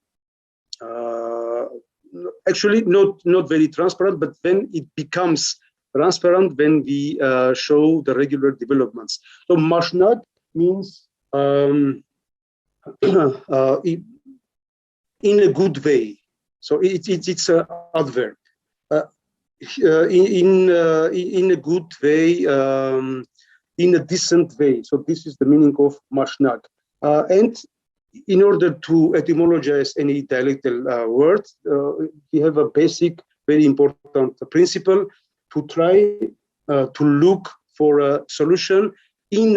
Actually, not very transparent, but when it becomes transparent when we show the regular developments. So Mashnad means in a good way. So it's an adverb. In a good way, in a decent way. So this is the meaning of mashnag. And in order to etymologize any dialectal word, we have a basic, very important principle to try to look for a solution in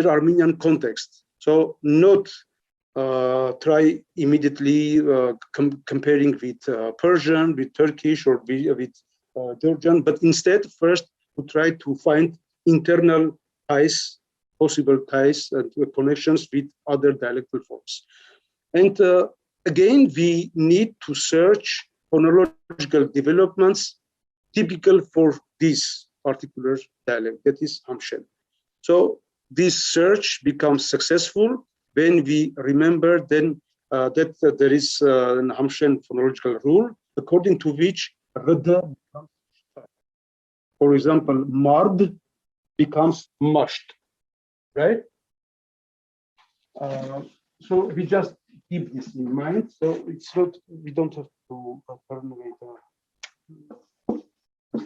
Armenian context. So not try immediately comparing with Persian, with Turkish, or with Georgian, but instead first to try to find internal ties, possible ties and connections with other dialectal forms. And again, we need to search phonological developments typical for this particular dialect, that is Hamshen. So this search becomes successful when we remember then that there is an Hamshen phonological rule according to which Rada becomes Shta. For example, Mard becomes Masht, right? So we just keep this in mind. So it's not, we don't have to terminate.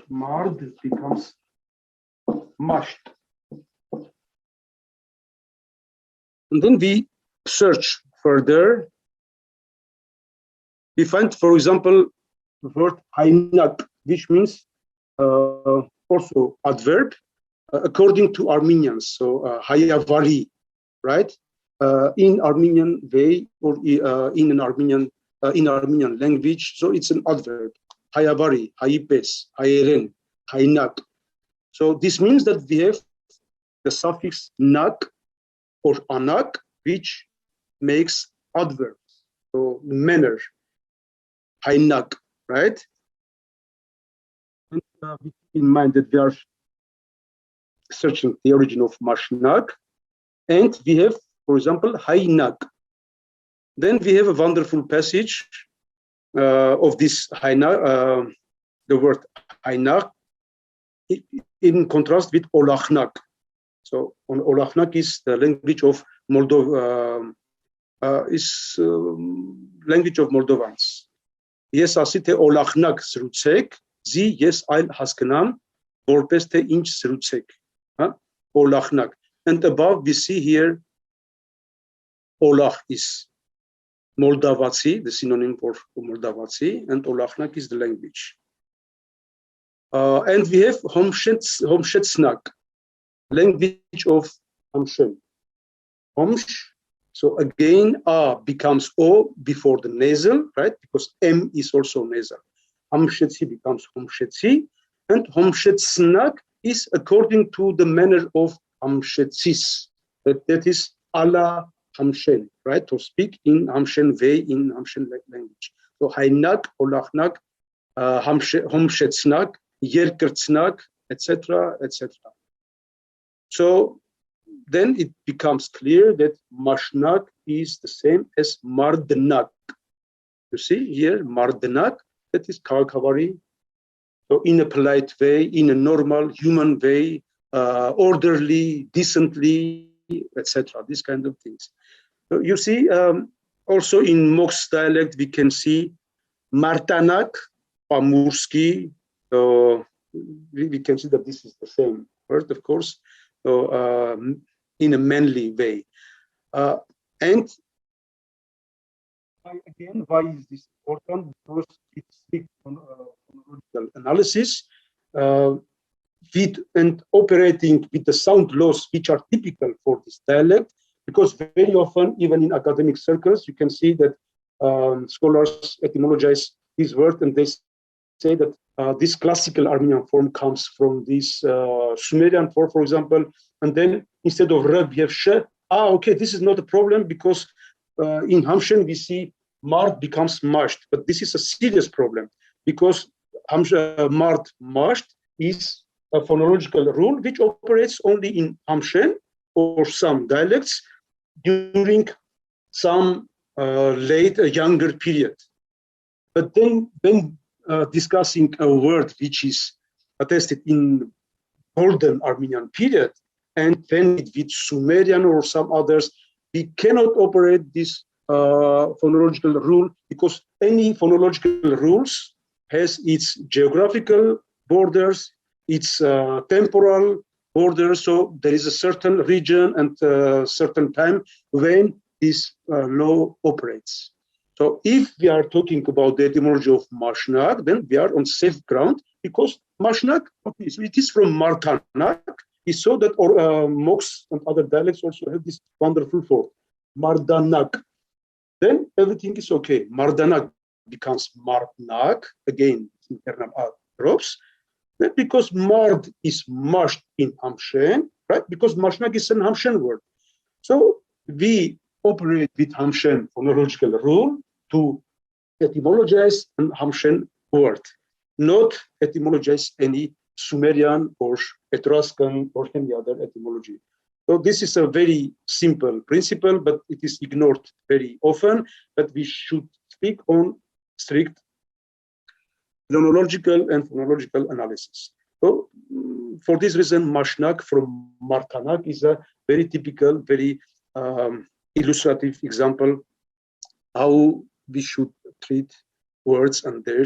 Mard becomes Masht. And then we search further. We find, for example, the word Haynak, which means also adverb, according to Armenians. So Hayavari, right? In Armenian way or in Armenian language. So it's an adverb. Hayavari, Hayipes, Hayeren, Haynak. So this means that we have the suffix nak or anak, which makes adverbs, so manner, haynak, right? And keep in mind that we are searching the origin of mashnak, and we have, for example, haynak. Then we have a wonderful passage of this haynak, the word haynak, in contrast with olachnak. So Olachnak is the language of Moldova, language of Moldovans. Yes, asite Olachnak srutsek, zi yes I'll haskenam, vorpes te inch srutsek. Olachnak. And above we see here Olach is Moldavatsi, the synonym for Moldavatsi, and Olachnak is the language. And we have Homshetsnak, language of Hamshen. Homsh. So again, A becomes O before the nasal, right? Because M is also nasal. Hamshetsi becomes Homshetsi, and Homshetsnak is according to the manner of Hamshetsis. That is ala Hamshen, right? To speak in Hamshen way, in Hamshen language. So Haynak, Olachnak, Homshetsnak, Yerkertsnak, etc., etc. So then it becomes clear that Mashnak is the same as Mardnak. You see here, Mardnak, that is Kalkavari. So in a polite way, in a normal human way, orderly, decently, etc. These kind of things. So you see, also in Mox dialect, we can see Martanak, Pamurski. So we can see that this is the same word, of course, so, in a manly way. And again, why is this important? Because it's big phonological analysis and operating with the sound laws which are typical for this dialect, because very often, even in academic circles, you can see that scholars etymologize this word and they say that this classical Armenian form comes from this Sumerian form, for example, and then instead of Rab, we have Sh. Okay, this is not a problem because in Hamshen we see Mart becomes Masht, but this is a serious problem because Mart Masht is a phonological rule which operates only in Hamshen or some dialects during some late, younger period. But then when discussing a word which is attested in golden Armenian period, and then with Sumerian or some others, we cannot operate this phonological rule because any phonological rules has its geographical borders, its temporal borders. So there is a certain region and a certain time when this law operates. So if we are talking about the etymology of Mashnak, then we are on safe ground because Mashnak, okay, so it is from Martanak. We saw that Mox and other dialects also have this wonderful form, Mardanak. Then everything is okay. Mardanak becomes Mardnak, again, internal drops. Then because Mard is mashed in Hamshen, right? Because Mashnak is an Hamshen word. So we operate with Hamshen phonological rule to etymologize an Hamshen word, not etymologize any Sumerian or Etruscan or any other etymology. So this is a very simple principle, but it is ignored very often, that we should speak on strict phonological and phonological analysis. So for this reason, Mashnak from Martanak is a very typical, very illustrative example how we should treat words and their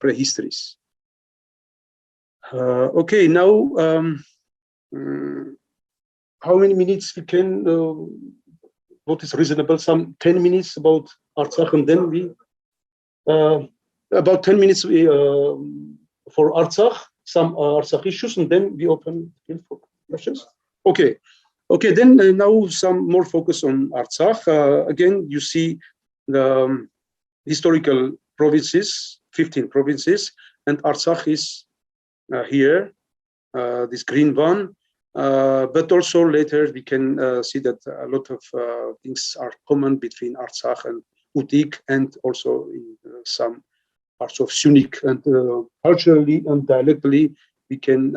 prehistories. Okay, now how many minutes we can, what is reasonable? Some 10 minutes about Artsakh, and then we, about 10 minutes for Artsakh, some Artsakh issues, and then we open for questions. Okay. Okay, then now some more focus on Artsakh. Again, you see the historical provinces, 15 provinces, and Artsakh is here, this green one. But also later we can see that a lot of things are common between Artsakh and Utik, and also in some parts of Syunik, and culturally and dialectally we can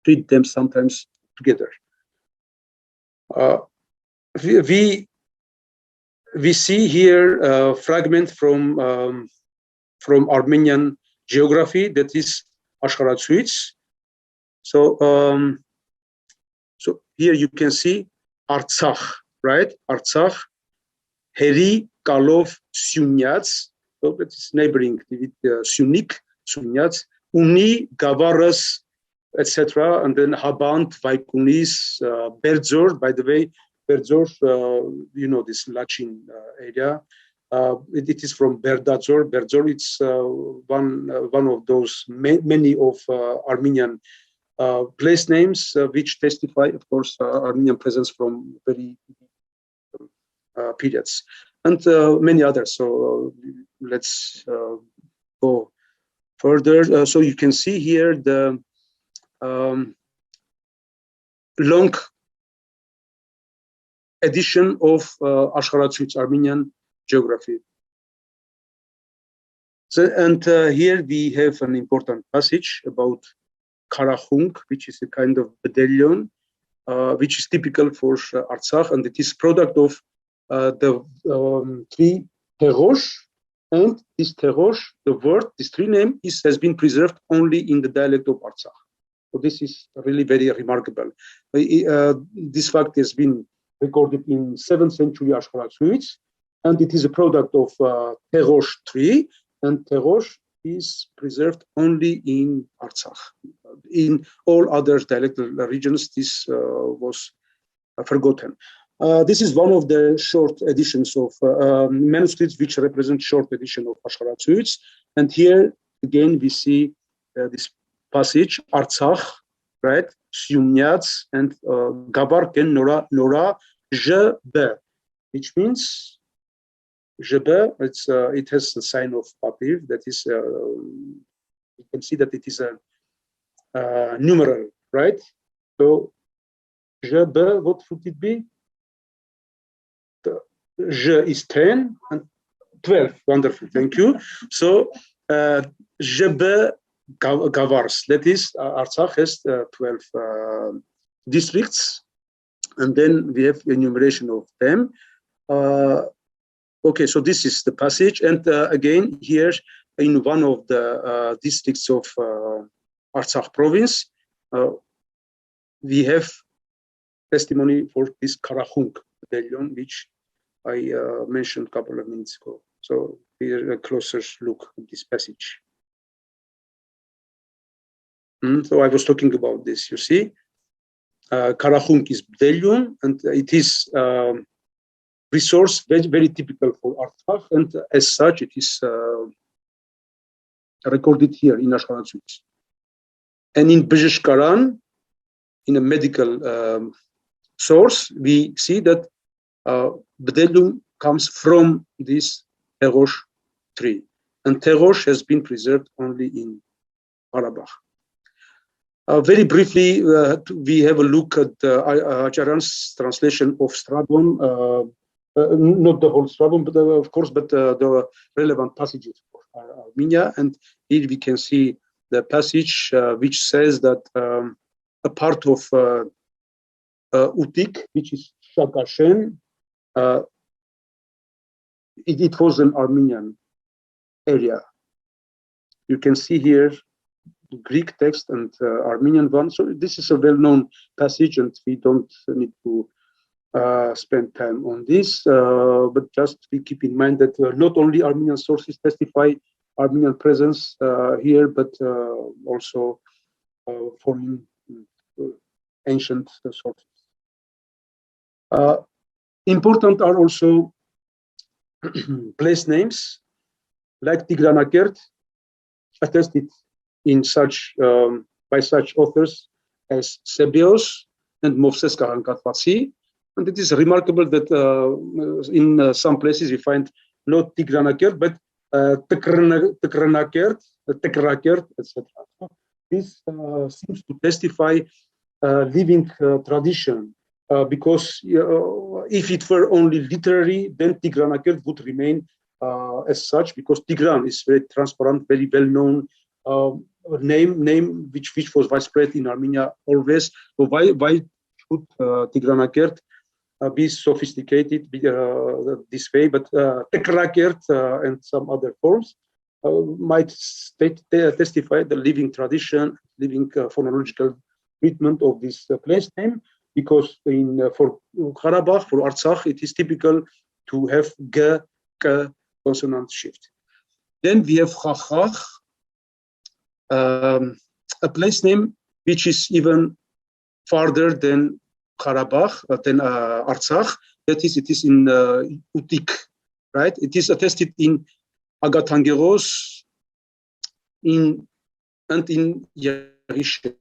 treat them sometimes together. We see here a fragment from Armenian geography, that is Ashkaratsuyts. So so here you can see Artsakh, right? Artsakh, Heri, Kalov, Syunyats. So that is neighboring with Syunik, Syunyats, Uni, Gavaras, etc. And then Habant, Vaikunis, Berdzor. By the way, Berdzor, you know this Lachin area. It is from Berdadzor. Berdzor, it's one of those many of Armenian place names which testify, of course, Armenian presence from very periods, and many others. So let's go further. So you can see here the long edition of Ashkaratsuyts Armenian geography. So, and here we have an important passage about karahung, which is a kind of medallion, which is typical for Artsakh, and it is product of the tree Terosh, and this Terosh, the word, this tree name has been preserved only in the dialect of Artsakh. So this is really very remarkable. This fact has been recorded in 7th century Ashkenazites, and it is a product of Terosh tree, and Terosh is preserved only in Artsakh. In all other dialectal regions, this was forgotten. This is one of the short editions of manuscripts which represent short edition of Ashkenazites, and here again we see this passage, Artsakh, right? Syumnyats and Gabar ken Nora je be, which means je be. It has the sign of papiv. That is, you can see that it is a numeral, right? So je be, what would it be? Je is 10 and 12. Wonderful, thank you. So je be Gavars, that is, Artsakh has 12 districts, and then we have enumeration of them. Okay, so this is the passage, and again here in one of the districts of Artsakh province, we have testimony for this Karahung medallion, which I mentioned a couple of minutes ago. So here a closer look at this passage. So I was talking about this, you see. Karahung is medallion, and it is resource very, very typical for Artsakh, and as such, it is recorded here in Ashkenazites. And in Bejeshkaran, in a medical source, we see that medallion comes from this Terosh tree, and Terosh has been preserved only in Karabakh. Very briefly, we have a look at Ajaran's translation of Strabon, not the whole Strabon, but of course, but the relevant passages of Armenia. And here we can see the passage which says that a part of Utik, which is Shakashen, it was an Armenian area. You can see here the Greek text and Armenian one. So this is a well-known passage, and we don't need to spend time on this. But just we keep in mind that not only Armenian sources testify Armenian presence here, but also foreign ancient sources. Important are also place names like Tigranakert, attested in such by such authors as Sebeos and Moses Kahankatvatsi. And it is remarkable that in some places we find not Tigranakert, but Tekranakert, etc. This seems to testify living tradition, because if it were only literary, then Tigranakert would remain as such, because Tigran is very transparent, very well-known name which was widespread in Armenia always. So why should Tigranakert be sophisticated this way? But Tekrakert and some other forms might testify the living tradition, living phonological treatment of this place name, because for Karabakh, for Artsakh, it is typical to have g, k consonant shift. Then we have Hrach, a place name which is even farther than Karabakh, than Artsakh. That is, it is in Utik, right? It is attested in Agatangeros and in Yarishe.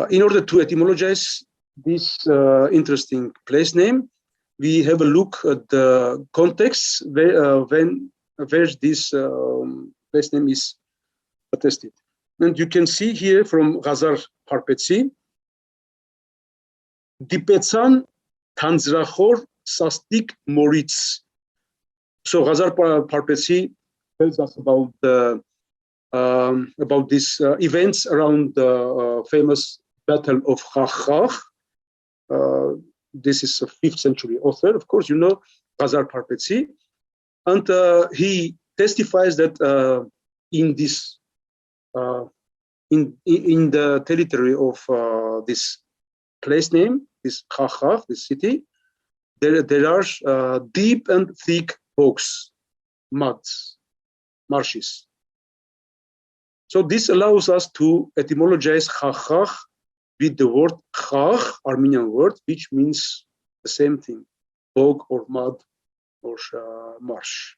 In order to etymologize this interesting place name, we have a look at the context where this place name is attested. And you can see here from Ghazar Parpetsi, Dipetsan Tanzrachor Sastik Moritz. So Ghazar Parpetsi tells us about the about these events around the famous Battle of Hrach. This is a 5th century author, of course, you know, Ghazar Parpetsi, and he testifies that in this in the territory of this place name, this Hrach, this city, there are deep and thick bogs, muds, marshes. So this allows us to etymologize Hrach with the word Hrach, Armenian word, which means the same thing, bog or mud or marsh.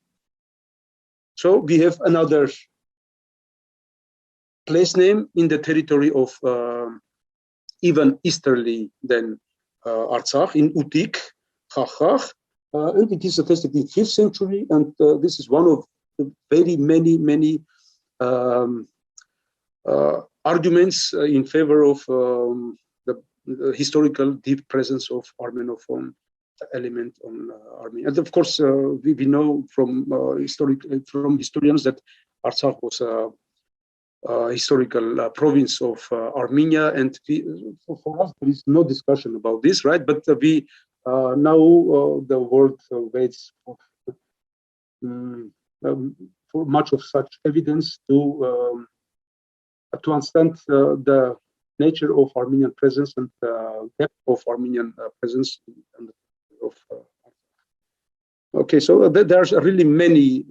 So we have another place name in the territory of even easterly than Artsakh, in Utik, Hrach, and it is attested in 5th century, and this is one of the very many arguments in favor of the historical deep presence of Armenophone element on Armenia. And of course, we know from historians that Artsakh was a historical province of Armenia, and for us there is no discussion about this, right? But we now the world waits for much of such evidence to understand the nature of Armenian presence and depth of Armenian presence. Okay, so there's really many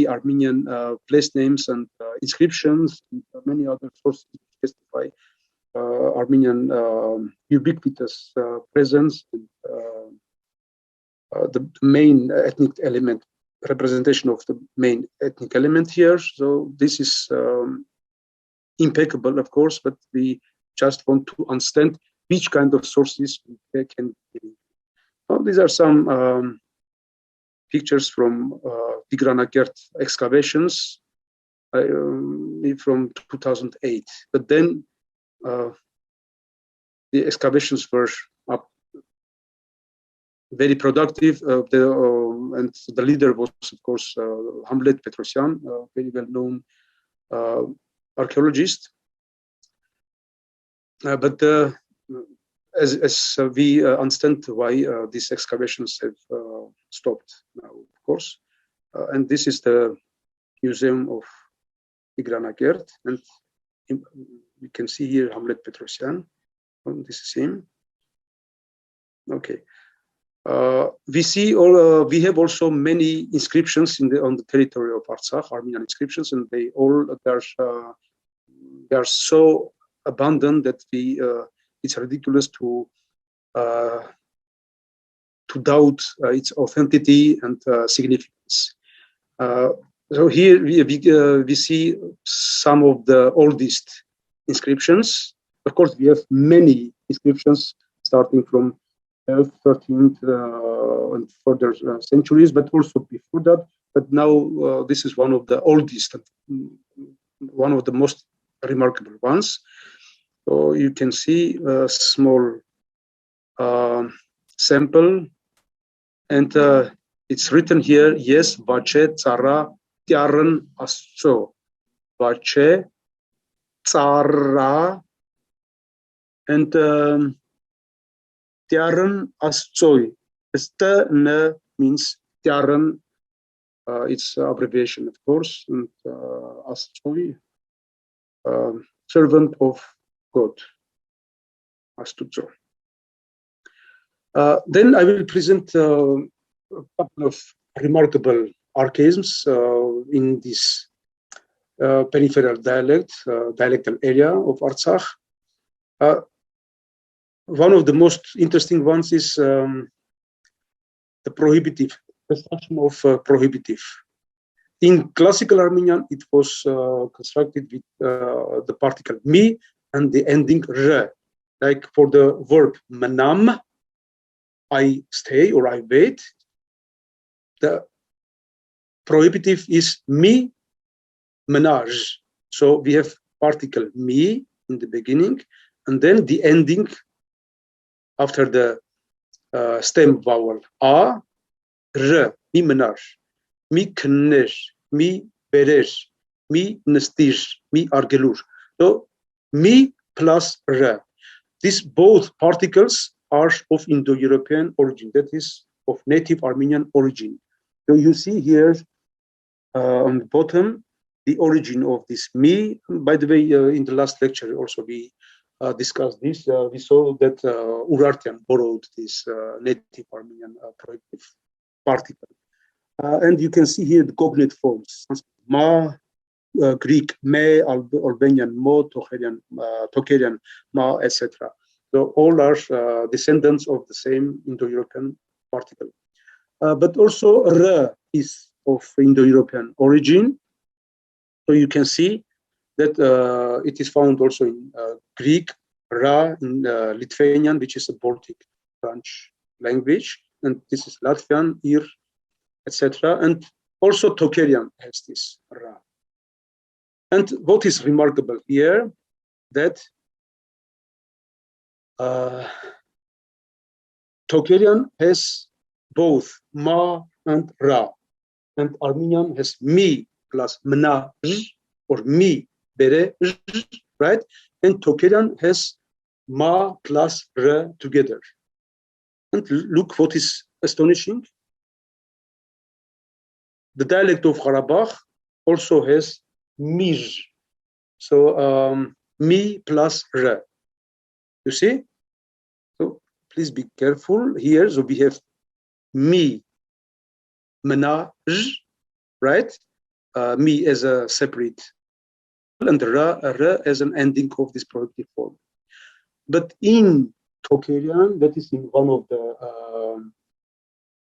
Armenian place names and inscriptions, and many other sources testify Armenian ubiquitous presence. The main ethnic element, representation of the main ethnic element here. So this is impeccable, of course, but we just want to understand which kind of sources we can be. Well, these are some pictures from Tigranakert excavations from 2008. But then the excavations were very productive, and the leader was, of course, Hamlet Petrosyan, a very well-known archaeologist. But as we understand why these excavations have stopped now, of course. And this is the museum of Tigranakert, and we can see here Hamlet Petrosyan. This is him. Okay. We have also many inscriptions on the territory of Artsakh, Armenian inscriptions, and they are so abundant that it's ridiculous to doubt its authenticity and significance. So here we see some of the oldest inscriptions. Of course, we have many inscriptions starting from 12th, 13th, and further centuries, but also before that. But now this is one of the oldest, one of the most remarkable ones. So you can see a small sample, and it's written here, yes, Vache Tsara Tiaran Astro. Vache Tsara and Tiaran Astsoy. St means Tiaran, it's abbreviation, of course, and Astsoy, servant of God, Astuzo. Then I will present a couple of remarkable archaisms in this peripheral dialectal area of Artsakh. One of the most interesting ones is the prohibitive, construction of prohibitive. In classical Armenian, it was constructed with the particle mi and the ending r. Like for the verb manam, I stay or I wait, the prohibitive is mi menage. So we have particle mi in the beginning, and then the ending after the stem vowel a, r, mi menage, mi knesh, mi beresh, mi nestij, mi argelur. So mi plus r. These both particles are of Indo-European origin, that is of native Armenian origin. So you see here on the bottom the origin of this mi. By the way, in the last lecture also we discussed this. We saw that Urartian borrowed this native Armenian projective particle. And you can see here the cognate forms. Ma, Greek me, Albanian mo, Tocharian ma, etc. So all are descendants of the same Indo-European particle. But also r is of Indo-European origin. So you can see that it is found also in Greek, ra, in Lithuanian, which is a Baltic branch language, and this is Latvian, ir, etc. And also Tocharian has this ra. And what is remarkable here, that Tocharian has both ma and ra, and Armenian has mi plus mna or mi bere, right? And Tocharian has ma plus r together. And look what is astonishing. The dialect of Karabakh also has mij. So mi plus r. You see? So please be careful here. So we have mi, mna, right? Mi as a separate, and ra as an ending of this productive form. But in Tocharian, that is in one of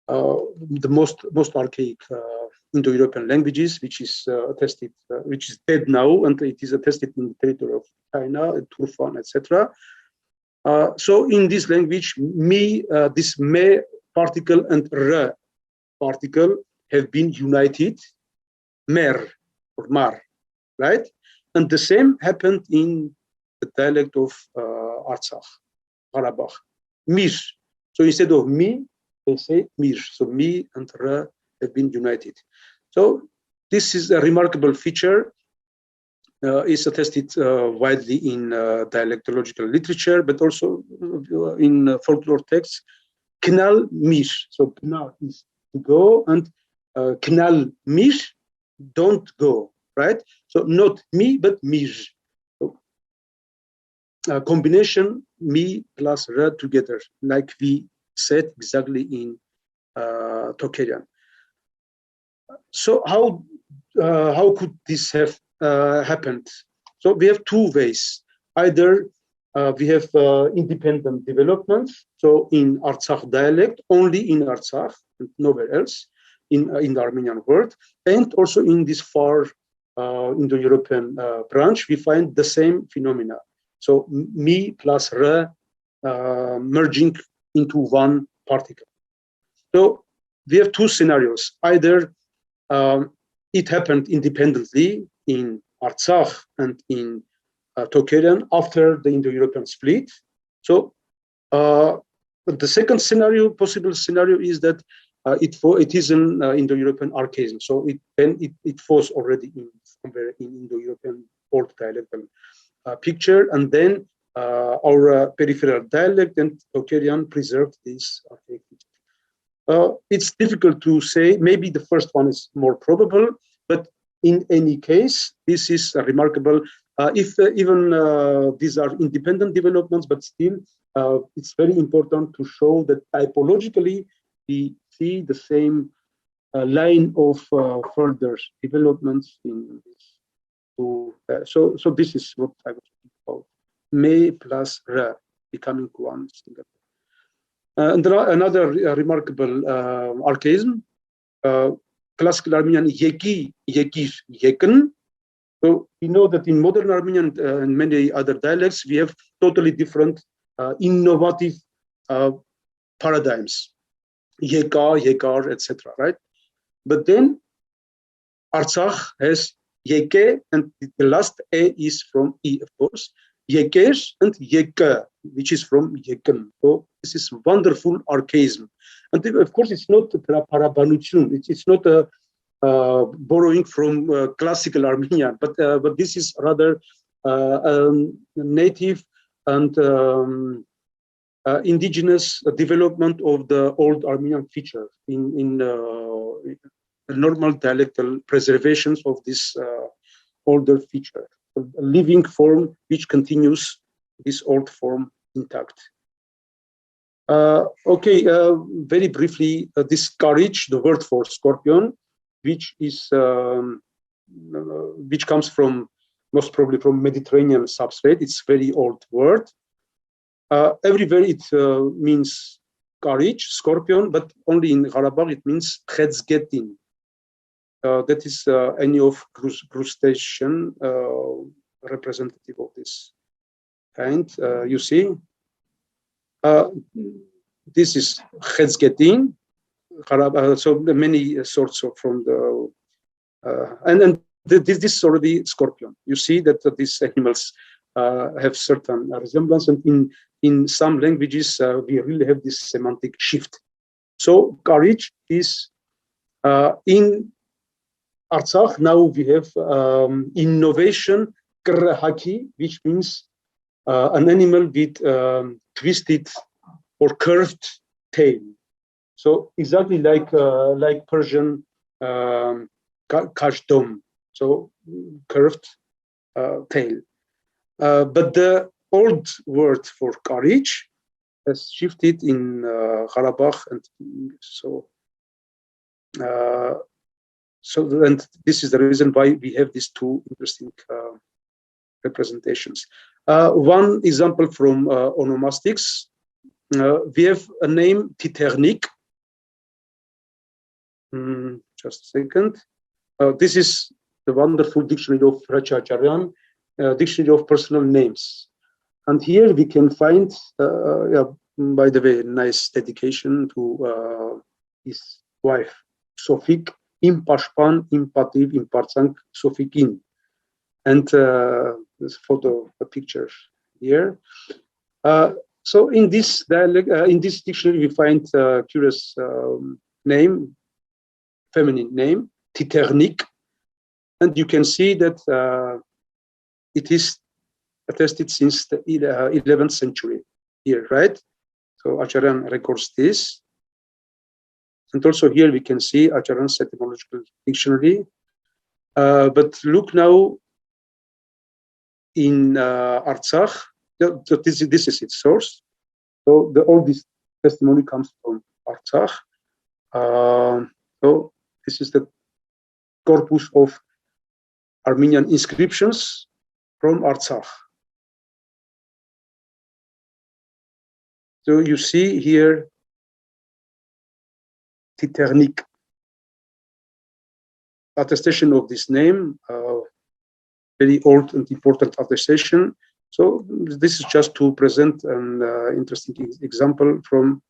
the most archaic Indo-European languages, which is attested, which is dead now, and it is attested in the territory of China, Turfan, etc. So in this language, mi, this me particle and r particle have been united, mer or mar, right? And the same happened in the dialect of Artsakh, Karabakh, mir. So instead of mi, they say mir. So mi and r have been united. So this is a remarkable feature. Is attested widely in dialectological literature, but also in folklore texts. Knal mir. So knal is to go, and knal mir, don't go, right? So not me, but mir. So, combination mi plus r together, like we said exactly in Tocharian. So how could this have happened? So we have two ways. Either we have independent developments. So in Artsakh dialect, only in Artsakh and nowhere else in the Armenian world, and also in this far Indo-European branch, we find the same phenomena. So mi plus r merging into one particle. So we have two scenarios. Either it happened independently in Artsakh and in Tocharian after the Indo-European split. So the second scenario, possible scenario, is that it is an Indo-European archaism. So it falls already in somewhere in Indo-European old dialectal picture, and then our peripheral dialect and Tocharian preserved this archaic picture. It's difficult to say. Maybe the first one is more probable, but in any case, this is remarkable. If even these are independent developments, but still, it's very important to show that typologically we see the same line of further developments in this. So this is what I was talking about: me plus r becoming one single. And there are another remarkable archaism. Classical Armenian yeki, yekir, yeken. So we know that in modern Armenian and many other dialects, we have totally different innovative paradigms. Yeka, yekar, etc. Right? But then Artsakh has yeke, and the last a is from e, of course. Yekesh and yeka, which is from yeken. So this is wonderful archaism. And of course, it's not parabanuchun. It's not a borrowing from classical Armenian, but this is rather native and indigenous development of the old Armenian feature in normal dialectal preservations of this older feature, a living form which continues this old form intact. Okay, very briefly, this courage, the word for scorpion, which is which comes from most probably from Mediterranean substrate. It's a very old word. Everywhere it means courage, scorpion, but only in Karabakh it means Hrach. That is any of crustacean representative of this kind. You see, this is Hrach. So many sorts of from the and this is already scorpion. You see that these animals have certain resemblance, and in some languages we really have this semantic shift. So courage is in Artsakh. Now we have innovation krahaki, which means an animal with twisted or curved tail. So exactly like Persian kashdom, so curved tail. But the old word for courage has shifted in Karabakh, and so and this is the reason why we have these two interesting representations. One example from onomastics, we have a name Titernik. Just a second. This is the wonderful dictionary of Hrach, dictionary of personal names. And here we can find, by the way, nice dedication to his wife, Sofik, Impashpan, Impativ, Impartsank, Sofikin. And this photo, a picture here. So in this dialect, in this dictionary, we find a curious name, feminine name, Titernik. And you can see that it is attested since the 11th century here, right? So Acharyan records this. And also here we can see Acharyan's etymological dictionary. But look now in Artsakh, this is its source. So all this testimony comes from Artsakh. So this is the corpus of Armenian inscriptions from Artsakh. So you see here Titernik, attestation of this name, very old and important attestation. So this is just to present an interesting example from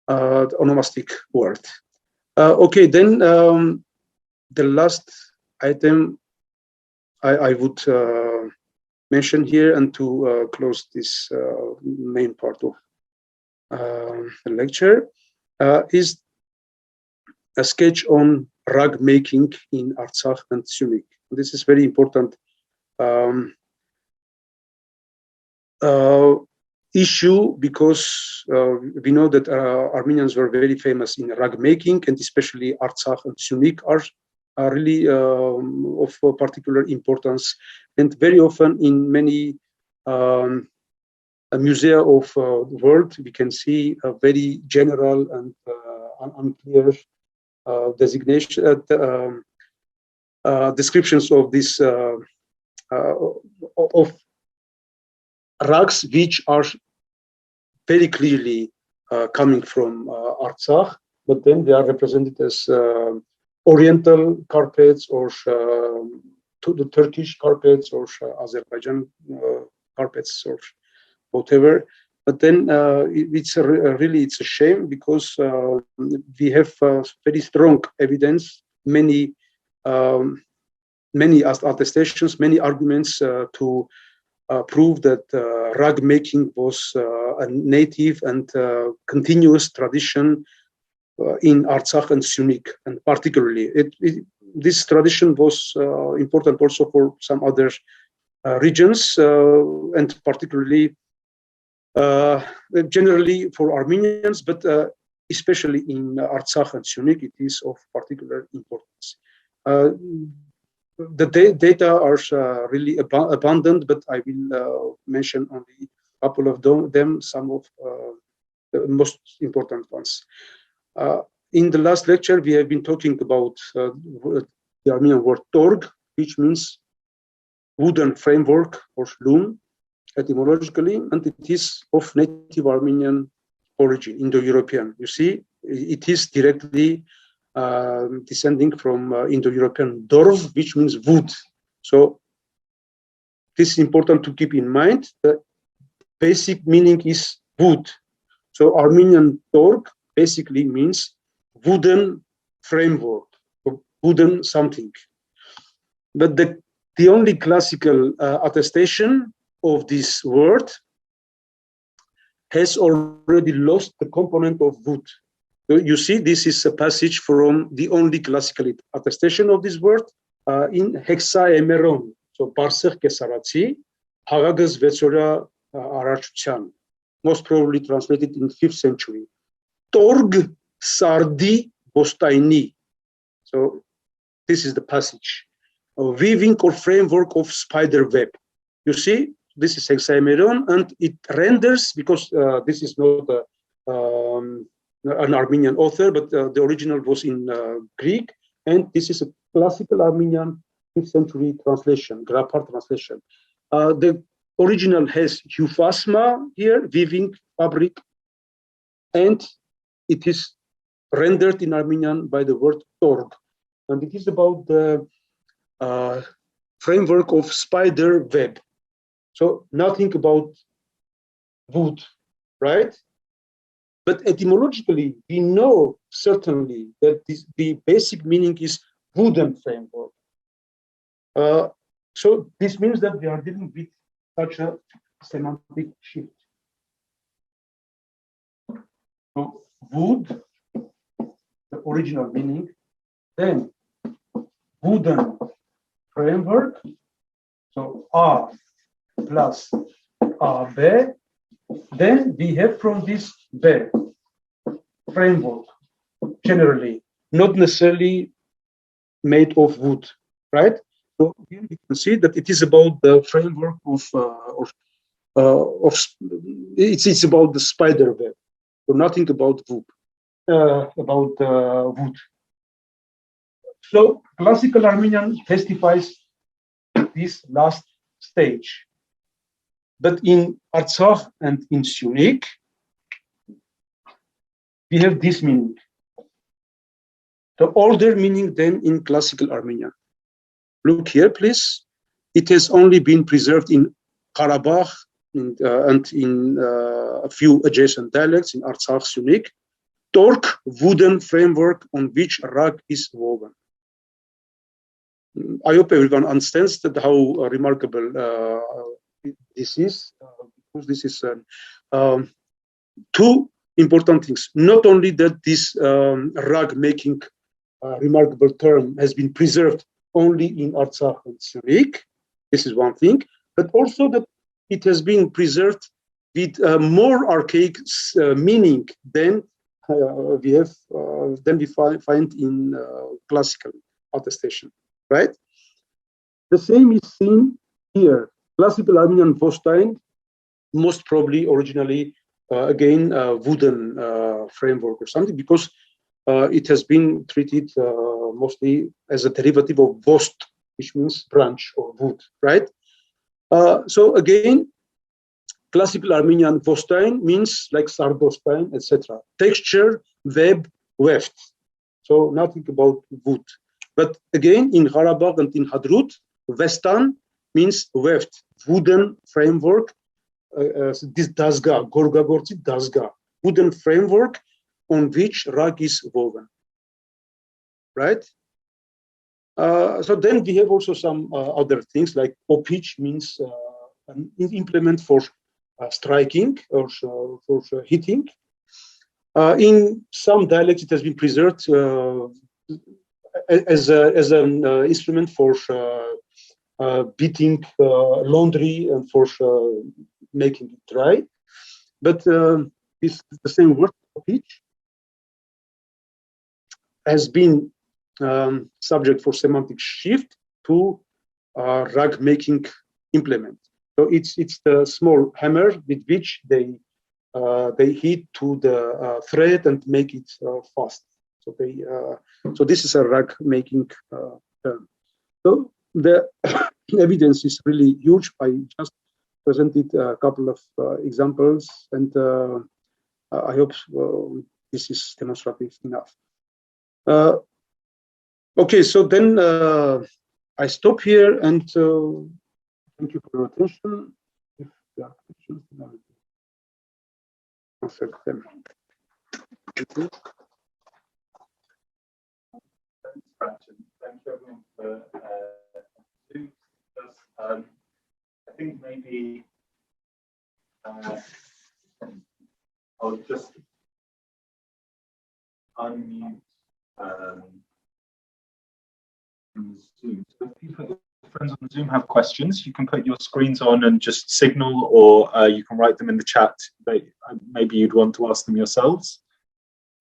the onomastic word. Okay, then the last item I would mention here, and to close this main part of the lecture, is a sketch on rug making in Artsakh and Syunik. This is very important issue, because we know that Armenians were very famous in rug making, and especially Artsakh and Syunik are really of particular importance. And very often in many musea of the world, we can see a very general and unclear designation, descriptions of this of rugs, which are very clearly coming from Artsakh, but then they are represented as Oriental carpets, or the Turkish carpets, or Azerbaijan carpets, or whatever. But then it's really a shame, because we have very strong evidence, many attestations, many arguments to prove that rug making was a native and continuous tradition in Artsakh and Syunik, and particularly this tradition was important also for some other regions, and particularly generally for Armenians, but especially in Artsakh and Syunik, it is of particular importance. The data are really abundant, but I will mention only a couple of them, some of the most important ones. In the last lecture, we have been talking about the Armenian word torg, which means wooden framework or loom etymologically, and it is of native Armenian origin, Indo-European. You see, it is directly descending from Indo-European dorv, which means wood. So this is important to keep in mind. The basic meaning is wood. So Armenian torg basically means wooden framework, or wooden something. But the only classical attestation of this word has already lost the component of wood. So you see, this is a passage from the only classical attestation of this word in hexaemeron. So Barsakh Kesarati, Hagagaz Vetsora Arachutyan, most probably translated in 5th century. Torg Sardi Bostaini. So this is the passage. A weaving or framework of spider web. You see, this is hexaemeron, and it renders, because this is not an Armenian author, but the original was in Greek, and this is a classical Armenian 5th century translation, Grapar translation. The original has eupphasma here, weaving, fabric, and it is rendered in Armenian by the word torg, and it is about the framework of spider web. So nothing about wood, right? But etymologically, we know certainly that the basic meaning is wooden framework. So this means that we are dealing with such a semantic shift. So wood, the original meaning, then wooden framework, so A plus AB, then we have from this B framework, generally, not necessarily made of wood, right? So here you can see that it is about the framework of it's about the spider web, so nothing about wood. Wood. So classical Armenian testifies this last stage. But in Artsakh and in Syunik, we have this meaning. The older meaning than in classical Armenian. Look here, please. It has only been preserved in Karabakh and in a few adjacent dialects in Artsakh, Syunik. Torg, wooden framework on which Hrach is woven. I hope everyone understands that how remarkable this is, because this is two important things. Not only that this rug making remarkable term has been preserved only in Artsakh and Syunik, this is one thing, but also that it has been preserved with more archaic meaning than we find in classical attestation, right? The same is seen here. Classical Armenian Vostine, most probably originally again wooden framework or something, because it has been treated mostly as a derivative of Vost, which means branch or wood, right? So again, classical Armenian Vostine means like Sardostine, etc. Texture, web, weft. So nothing about wood. But again, in Gharabagh and in Hadrut, Vestan means weft, wooden framework. This dasga, Gorgagortsi dasga, wooden framework on which Hrach is woven, right? So then we have also some other things like opich means an implement for striking or for hitting. In some dialects, it has been preserved as an instrument for beating laundry and for making it dry. But it's the same word, pitch, has been subject for semantic shift to rag making implement. So it's the small hammer with which they hit to the thread and make it fast. So so this is a rag making term. So the evidence is really huge. I just presented a couple of examples, and I hope this is demonstrative enough. Okay, so then I stop here, and thank you for your attention. If there are questions, I will answer them. Thank you everyone for Zoom. I think maybe I'll just unmute Zoom. So if your friends on Zoom have questions, you can put your screens on and just signal, or you can write them in the chat. Maybe you'd want to ask them yourselves.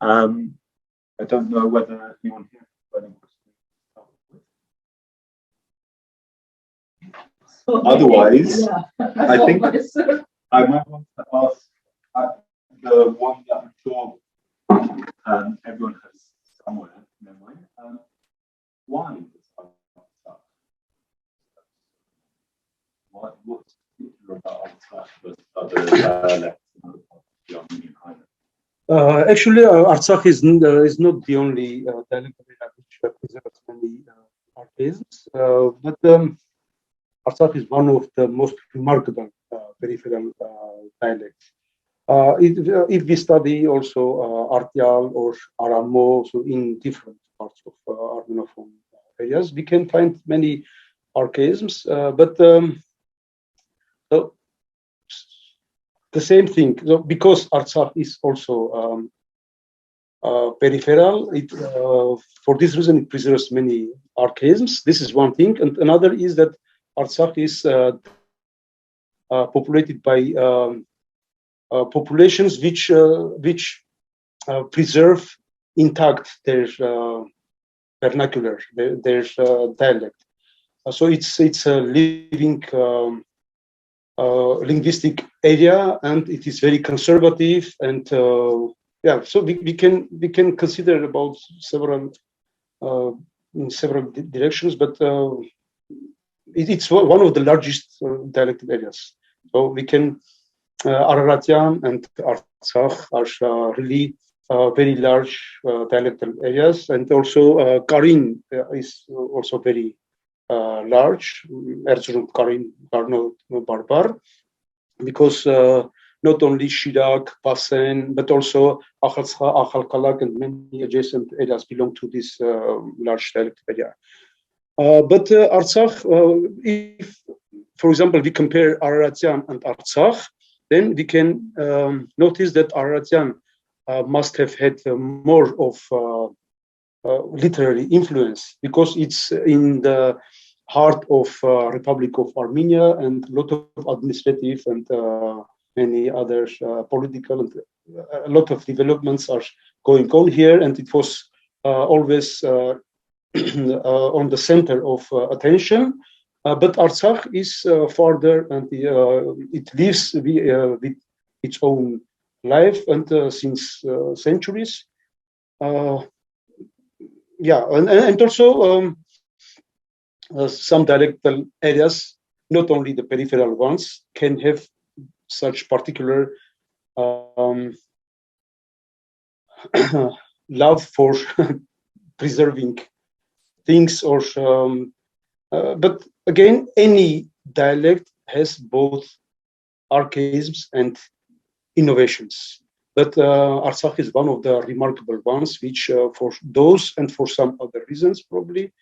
I don't know whether anyone here has any questions. Otherwise, yeah. I think I might want to ask the one that I'm sure everyone has somewhere in their mind. Why is Artsakh? What's particular about Artsakh versus other dialects in other parts of the Armenian Highlands? Actually, Artsakh is not the only dialect which preserves many archaisms, but Artsakh is one of the most remarkable peripheral dialects. If we study also Artyal or Aramo, so in different parts of Armenophone areas, we can find many archaisms, but so the same thing. So because Artsakh is also peripheral, for this reason it preserves many archaisms. This is one thing, and another is that Artsakh is populated by populations which preserve intact their vernacular, their dialect. So it's a living linguistic area, and it is very conservative. And yeah, so we can consider about several in several directions, but it's one of the largest dialectal areas. So we can Araratian and Artsakh are really very large dialectal areas, and also Karin is also very large. Erzurum, Karin, Garno, Barbar, because not only Shirak, Pasen, but also Akhalskha, Akhalkalak, and many adjacent areas belong to this large dialectal area. But Artsakh, if, for example, we compare Araratian and Artsakh, then we can notice that Araratian must have had more of literary influence, because it's in the heart of Republic of Armenia, and a lot of administrative and many other political and a lot of developments are going on here, and it was always on the center of attention. But Artsakh is farther, and it lives with its own life, and since centuries. Yeah, and also some dialectal areas, not only the peripheral ones, can have such particular love for preserving things, or but again, any dialect has both archaisms and innovations. But Artsakh is one of the remarkable ones, which for those and for some other reasons probably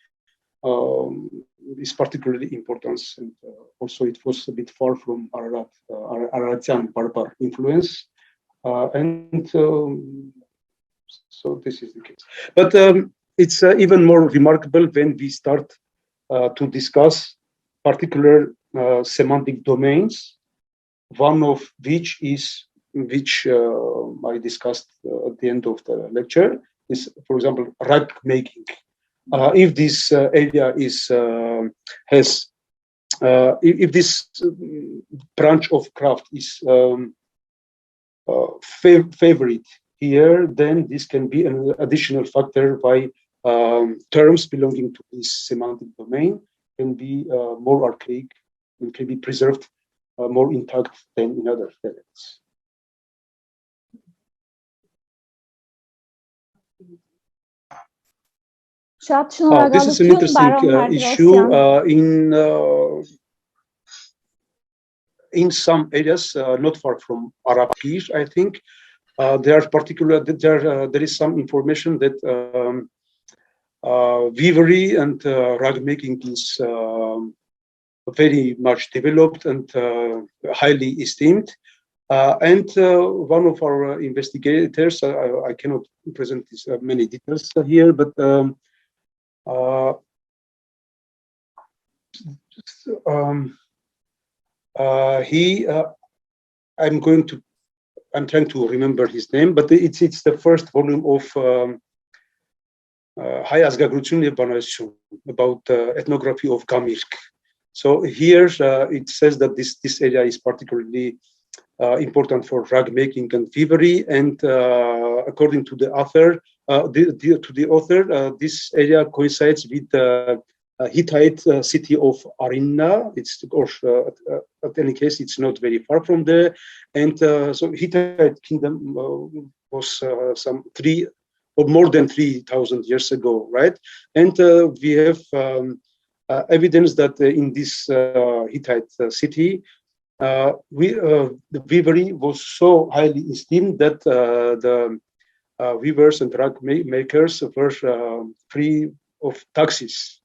is particularly important. And also it was a bit far from Ararat, Araratian Barbar influence. And So this is the case. But it's even more remarkable when we start to discuss particular semantic domains, one of which is, which I discussed at the end of the lecture, is, for example, rag making. If this area is has if this branch of craft is favorite here, then this can be an additional factor why terms belonging to this semantic domain can be more archaic and can be preserved more intact than in other dialects. This is an interesting issue in some areas, not far from Araxes, I think. There is some information that weavery and rag making is very much developed and highly esteemed. And one of our investigators, I cannot present this, many details here, but I'm trying to remember his name, but it's the first volume of Hayastan about ethnography of Gamirk. So here it says that this area is particularly important for rag making and weavery, and according to the author, this area coincides with the Hittite city of Arina. It's, of course, at any case, it's not very far from there. And so Hittite kingdom was some 3 or more than 3,000 years ago, right? And we have evidence that in this Hittite city, the weavery was so highly esteemed that the weavers and rag makers were free of taxes.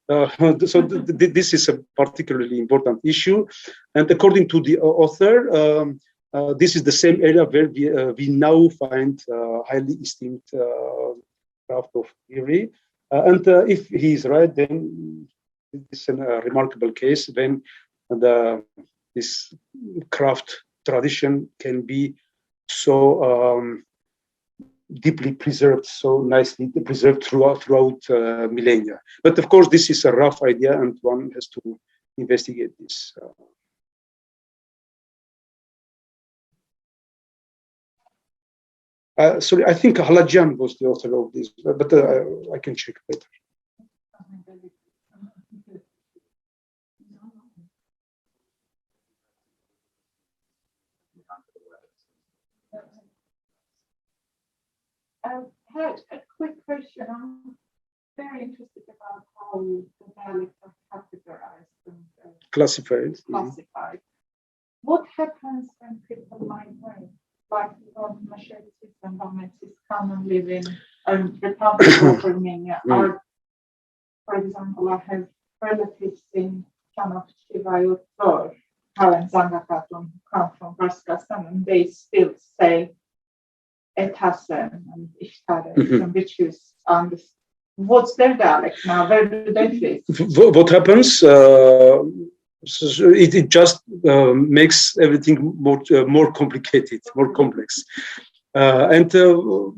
So this is a particularly important issue, and according to the author, this is the same area where we now find highly esteemed craft of weavery. And if he is right, then it's a remarkable case when this craft tradition can be so deeply preserved, so nicely preserved throughout millennia. But of course, this is a rough idea, and one has to investigate this. Sorry, I think Halajian was the author of this, but I can check later. I had a quick question. I'm very interested about how the dialects are categorized and classified. What happens when people migrate? Like Masis and Masis come and live in Republic of Armenia. Or, for example, I have relatives in Chanakh, Karen Zangakatun, who come from Artsakh, and they still say Etasen and Ishtare, which is what's their dialect now? Where do they fit? What happens? It just makes everything more complicated, more complex, and so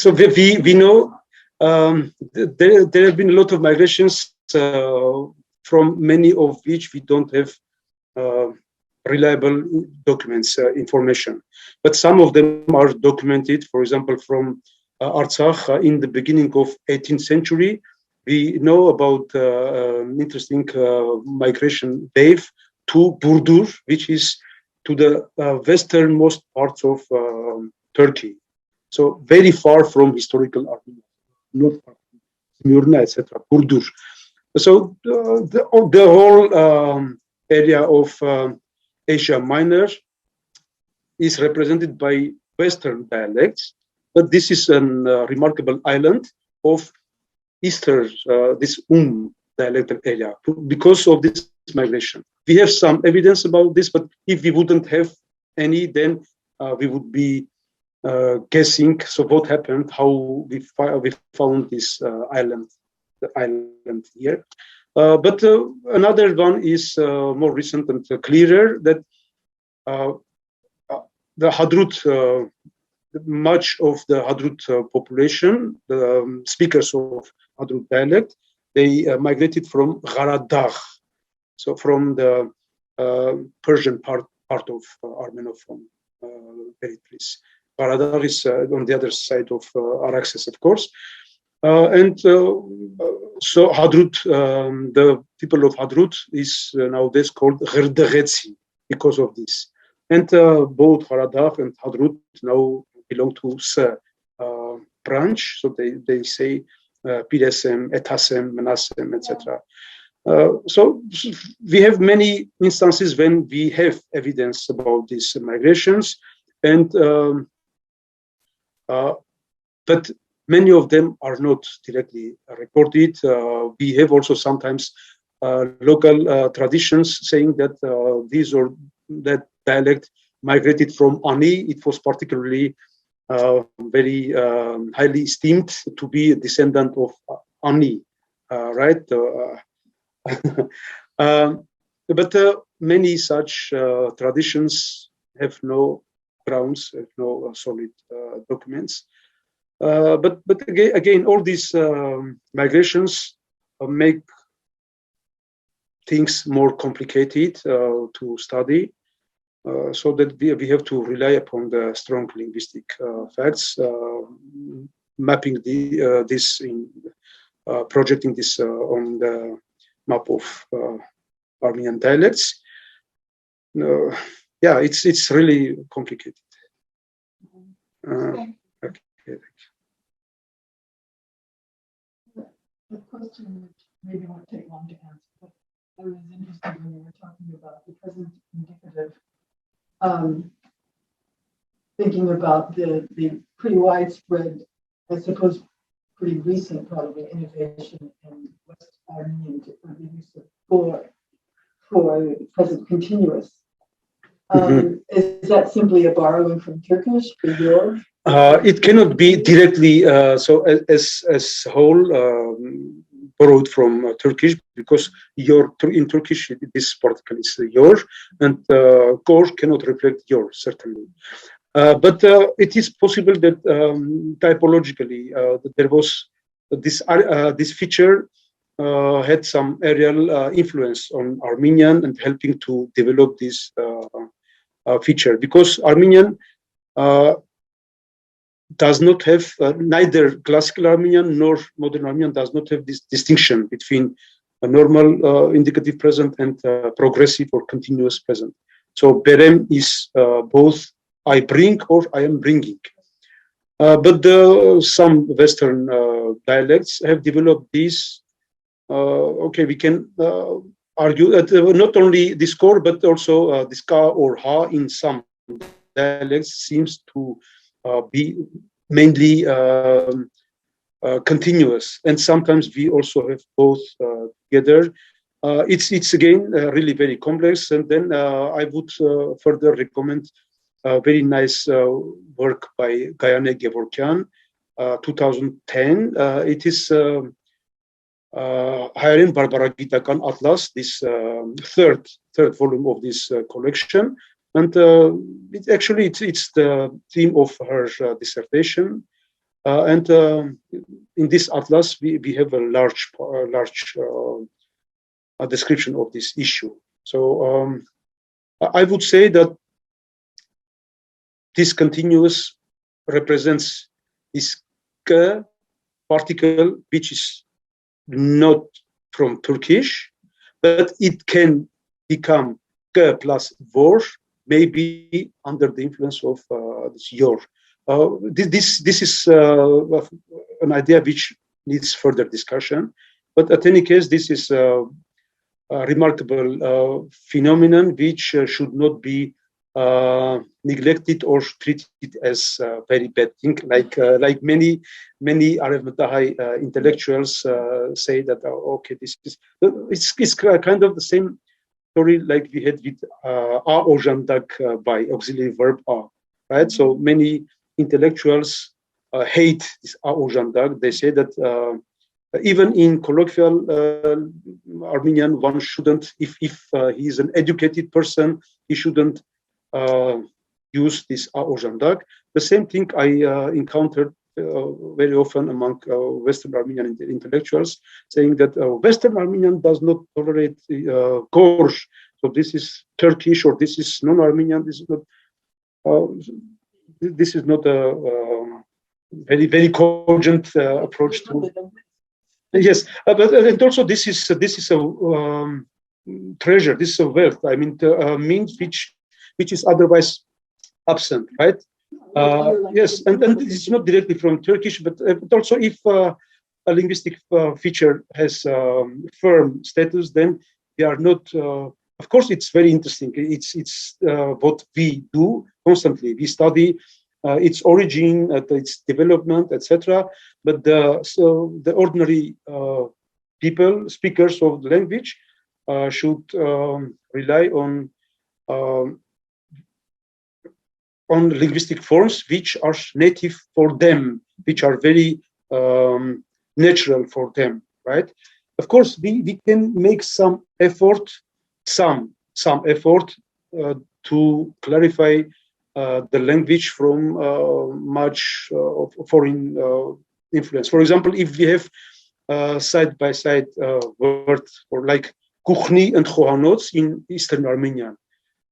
we know there have been a lot of migrations, from many of which we don't have reliable documents, information, but some of them are documented. For example, from Artsakh in the beginning of 18th century, we know about an interesting migration wave to Burdur, which is to the westernmost parts of Turkey, so very far from historical Armenia, not far from Smyrna, etc. Burdur. So the whole area of Asia Minor is represented by Western dialects, but this is a remarkable island of Eastern, this dialectal area, because of this migration. We have some evidence about this, but if we wouldn't have any, then we would be guessing. So what happened? How we found this island, the island here. But another one is more recent and clearer, that the Hadrut, much of the Hadrut population, the speakers of Hadrut dialect, they migrated from Gharadagh, so from the Persian part of Armenophone territories. Gharadagh is on the other side of Araxes, of course. So Hadrut, the people of Hadrut is nowadays called Gherdeghetsi because of this. And both Gharadagh and Hadrut now belong to S branch, so they say Piresem, Etasem, Menasem, etc. So we have many instances when we have evidence about these migrations, and but many of them are not directly recorded. We have also sometimes local traditions saying that these or that dialect migrated from Ani. It was particularly very highly esteemed to be a descendant of Ani, right? But many such traditions have no grounds, have no solid documents. But again, all these migrations make things more complicated to study, so that we have to rely upon the strong linguistic facts, mapping this in projecting this on the map of Armenian dialects. Yeah, it's really complicated. Okay. The question which maybe won't take long to answer, but I was interested when you were talking about the present indicative, thinking about the pretty widespread, I suppose, pretty recent probably innovation in West Armenian to the use of for present continuous. Is that simply a borrowing from Turkish for your? It cannot be directly so as whole borrowed from Turkish, because in Turkish this particle is your, and kor cannot reflect your, certainly. But it is possible that typologically there was this feature had some aerial influence on Armenian and helping to develop this feature, because Armenian does not have, neither classical Armenian nor modern Armenian does not have this distinction between a normal indicative present and progressive or continuous present. So berem is both I bring or I am bringing. But some Western dialects have developed this. Okay, we can argue that not only this kor, but also this ka or ha in some dialects seems to be mainly continuous, and sometimes we also have both together. It's again really very complex, and then I would further recommend a very nice work by Gayane Gevorkyan, 2010. It is Հայերեն բարբառագիտական Atlas, this third volume of this collection. And it's the theme of her dissertation. And in this atlas, we have a large description of this issue. So I would say that this continuous represents this k particle, which is not from Turkish, but it can become k plus vor, maybe under the influence of this yor. This is an idea which needs further discussion, but at any case, this is a remarkable phenomenon which should not be neglected or treated as a very bad thing. Like many Arevmetahai intellectuals say that okay, it's kind of the same story like we had with a or jandak by auxiliary verb a, right? So many intellectuals hate this Aojandag. They say that even in colloquial Armenian, one shouldn't, if he is an educated person, he shouldn't use this Aojandag. The same thing I encountered very often among Western Armenian intellectuals, saying that Western Armenian does not tolerate Gorsh. So this is Turkish, or this is non-Armenian. This is not a very, very cogent approach to. Yes, and also this is a treasure. This is a wealth. I mean, means which is otherwise absent, right? Yes, and it's not directly from Turkish, but also if a linguistic feature has firm status, then they are not. Of course, it's very interesting. It's what we do constantly. We study its origin, its development, etc. But the ordinary people, speakers of the language, should rely on linguistic forms which are native for them, which are very natural for them, right? Of course, we can make some effort, some effort to clarify the language from much foreign influence. For example, if we have side-by-side words for like Kuchni and Khohanots in Eastern Armenia.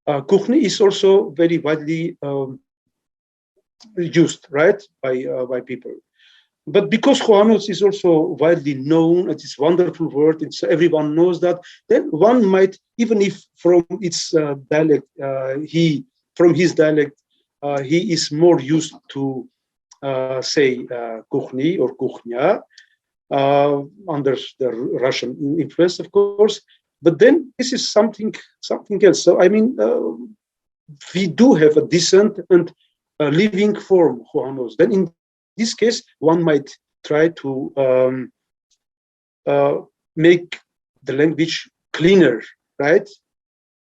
Kuchni is also very widely used, right, by people. But because Khohanots is also widely known, it's a wonderful word, everyone knows that, then one might, even if from its dialect, from his dialect, he is more used to say Kuchni or Kuchnia, under the Russian influence, of course. But then this is something else. So I mean, we do have a decent and living form Khohanos. Then in this case, one might try to make the language cleaner, right?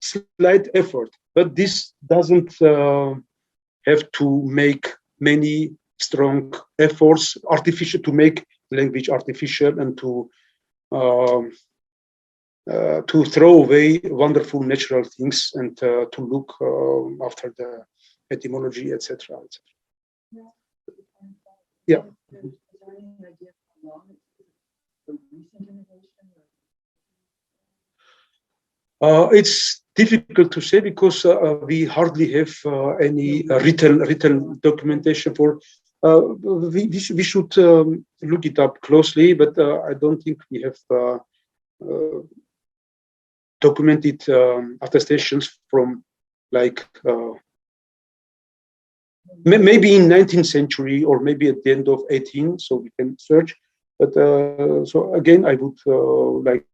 Slight effort, but this doesn't have to make many strong efforts, artificial, to make language artificial and to throw away wonderful natural things and to look after the etymology, etc. Yeah. It's difficult to say because we hardly have any written documentation for. We should look it up closely, but I don't think we have documented attestations from like maybe in 19th century or maybe at the end of 18th, so we can search. But so again, I would like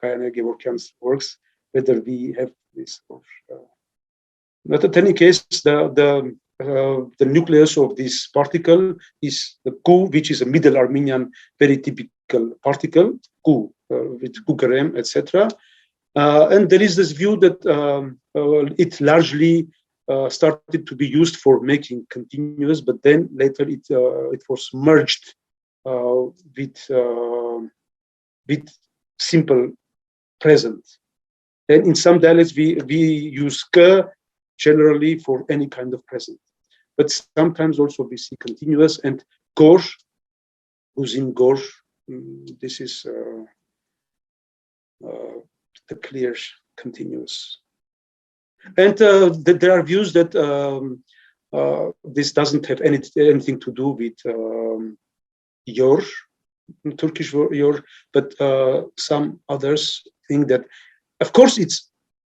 Kayane Gevorkyan's works, whether we have this or but at any case, the nucleus of this particle is the ku, which is a Middle Armenian, very typical particle, ku, with kukarem, etc. And there is this view that it largely started to be used for making continuous, but then later it was merged with simple present. And in some dialects we use ke generally for any kind of present, but sometimes also we see continuous and gorsh, uzim gorsh. This is the clear continuous. And there are views that this doesn't have anything to do with your Turkish your, but some others think that, of course, it's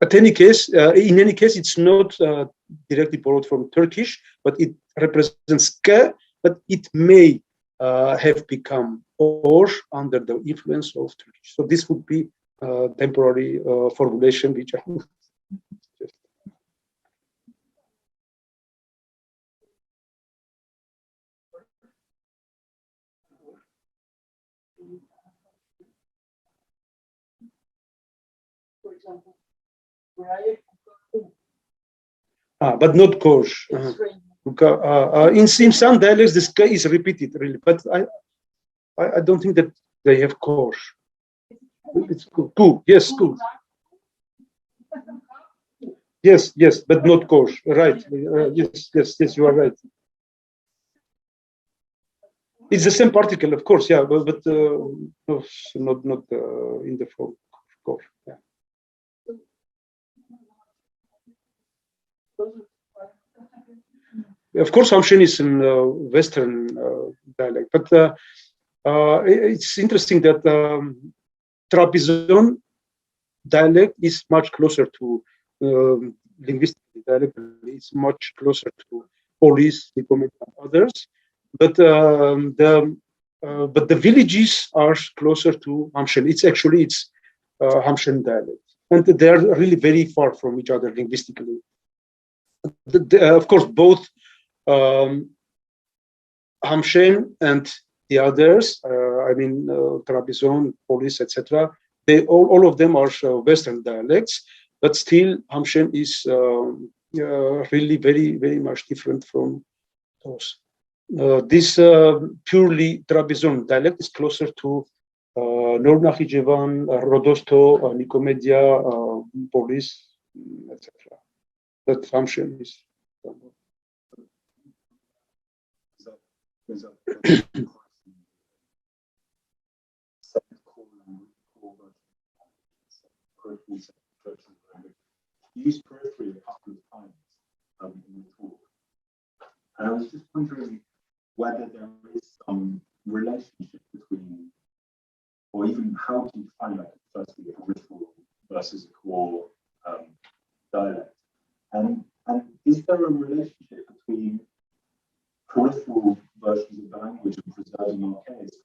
in any case, it's not directly borrowed from Turkish, but it represents ke, but it may have become or under the influence of Turkish. So this would be a temporary formulation, which I would just. For example, But not Gorsh. In some dialects, the sk is repeated really, but I don't think that they have kosh. It's ku. Yes, ku. Yes, but not kosh. Right. Yes, you are right. It's the same particle, of course, yeah, but no, not in the form of kosh. Yeah. Of course, Hamshen is in Western dialect, but it's interesting that Trabzon dialect is much closer to linguistic dialect. It's much closer to Polish, Nicomedia, and others. But the villages are closer to Hamshen. It's Hamshen dialect, and they are really very far from each other linguistically. Of course, both Hamshen and the others, Trabzon, Polish, etc. They all of them are Western dialects, but still Hamshen is really very, very much different from those. This purely Trabzon dialect is closer to Nor-Nakhichevan, Rodosto, Nicomedia, Polish, etc. That Hamshen is. Used periphery a couple of times in the talk, and I was just wondering whether there is some relationship between, or even how do you find like firstly a peripheral versus a core dialect, and is there a relationship between peripheral versions of the language and preserving archaisms?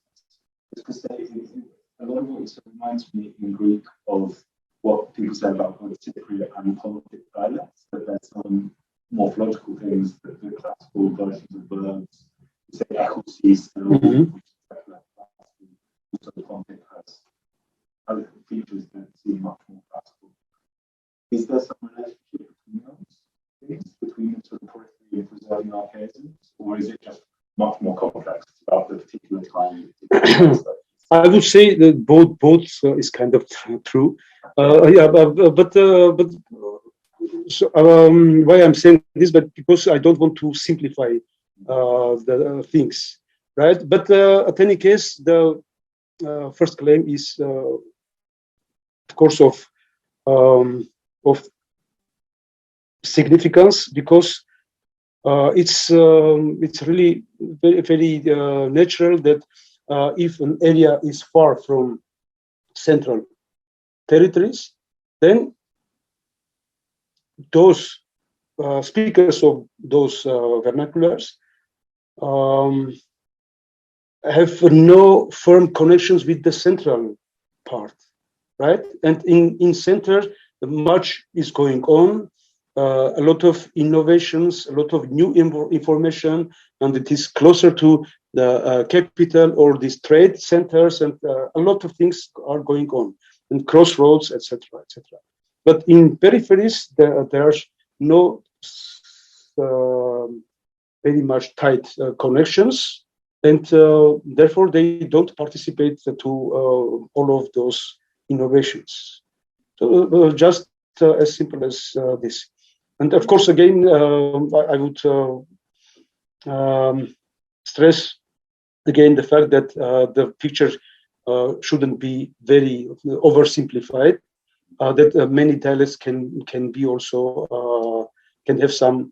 Because a lot of what you said reminds me in Greek of what people say about both Cypriot and Pontic dialects, that there's some morphological things, that the classical versions of verbs, say echosis, which also Pontic has other features that seem much more classical. Is there some relationship between those things, between the sort of periphery and preserving archaisms, or is it just much more complex? It's about the particular time? I would say that both is kind of true. So, why I'm saying this, but because I don't want to simplify the things, right? But at any case, the first claim is, of course, of significance, because it's really very, very natural that if an area is far from central territories, then those speakers of those vernaculars have no firm connections with the central part, right? And in center, much is going on, a lot of innovations, a lot of new information, and it is closer to the capital or these trade centers, and a lot of things are going on, and crossroads, etc., etc. But in peripheries, there's no very much tight connections, and therefore they don't participate to all of those innovations. So just as simple as this. And of course, again, I would stress again the fact that the picture shouldn't be very oversimplified. That many dialects can be also can have some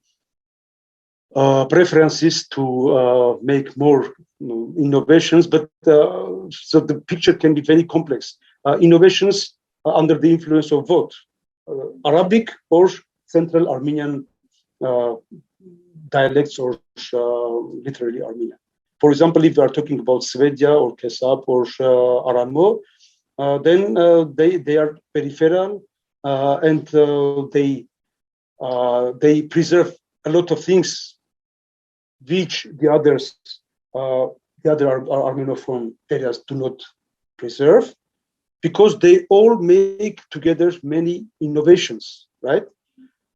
preferences to make more innovations, but so the picture can be very complex. Innovations under the influence of what? Arabic or Central Armenian dialects, or literally Armenian. For example, if we are talking about Svedia or Kesap or Aramo, then they are peripheral, and they preserve a lot of things which the other Armenophone areas do not preserve, because they all make together many innovations, right?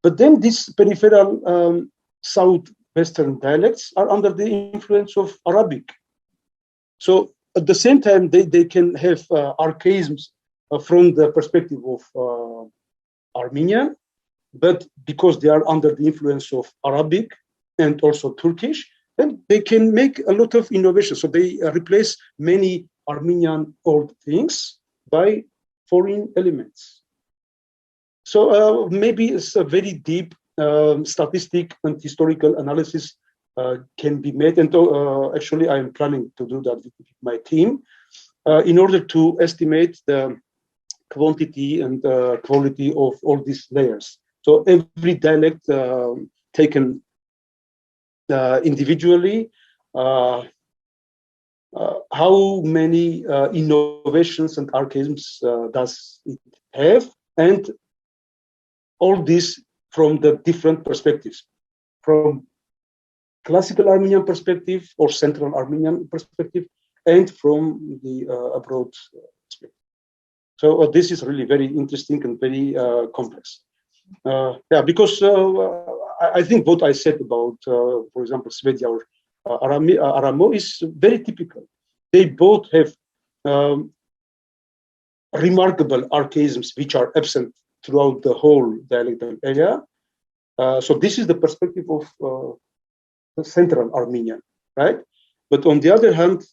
But then this peripheral south Western dialects are under the influence of Arabic. So at the same time, they can have archaisms from the perspective of Armenian, but because they are under the influence of Arabic and also Turkish, then they can make a lot of innovation. So they replace many Armenian old things by foreign elements. So maybe it's a very deep statistic and historical analysis can be made. And actually, I am planning to do that with my team in order to estimate the quantity and quality of all these layers. So every dialect taken individually, how many innovations and archaisms does it have, and all this from the different perspectives, from classical Armenian perspective or central Armenian perspective, and from the abroad perspective. So this is really very interesting and very complex. Yeah, because I think what I said about, for example, Svedya or Aramo is very typical. They both have remarkable archaisms which are absent throughout the whole dialectal area. So this is the perspective of the central Armenian, right? But on the other hand,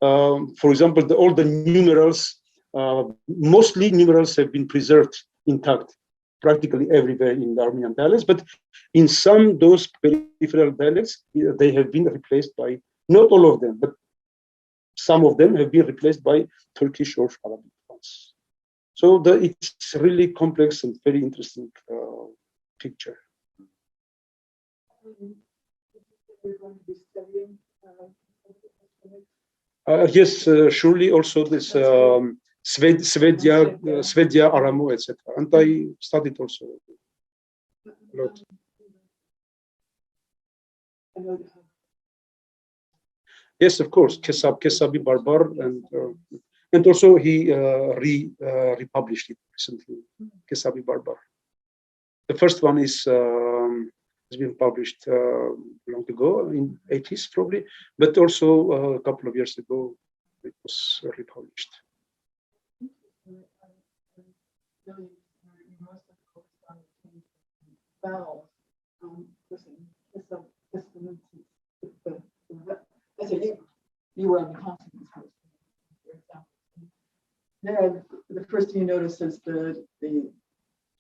for example, all the numerals, mostly numerals have been preserved intact practically everywhere in the Armenian dialects, but in some those peripheral dialects, they have been replaced by, not all of them, but some of them have been replaced by Turkish or Arabic ones. So it's really complex and very interesting picture. Yes, surely also this Svedya, Aramo, etc. And I studied also a lot. Yes, of course, Kesabi Barbar, and also he republished it recently, Kesabi Barbar. The first one is has been published long ago, in 80s probably, but also a couple of years ago it was republished. You were on the consonants, for example. There, the first thing you notice is the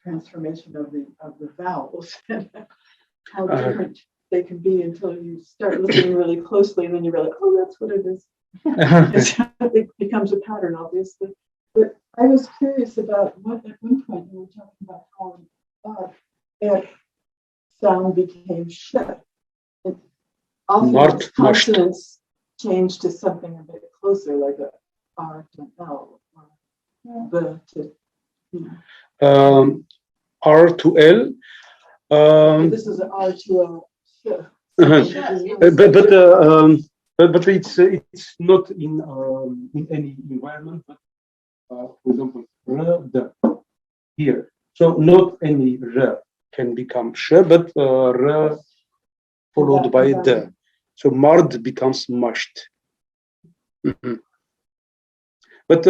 transformation of the vowels, how different they can be until you start looking really closely, and then you realize, oh, that's what it is. It becomes a pattern, obviously. But I was curious about what at one point you were talking about how sound became sh. Often consonants change to something a bit closer, like a R to L, or the to, you know. R to L. This is an R to L. But it's not in any environment. But for example, R, the here. So not any R can become sh, but R followed by the. So mard becomes mushed. Mm-hmm. But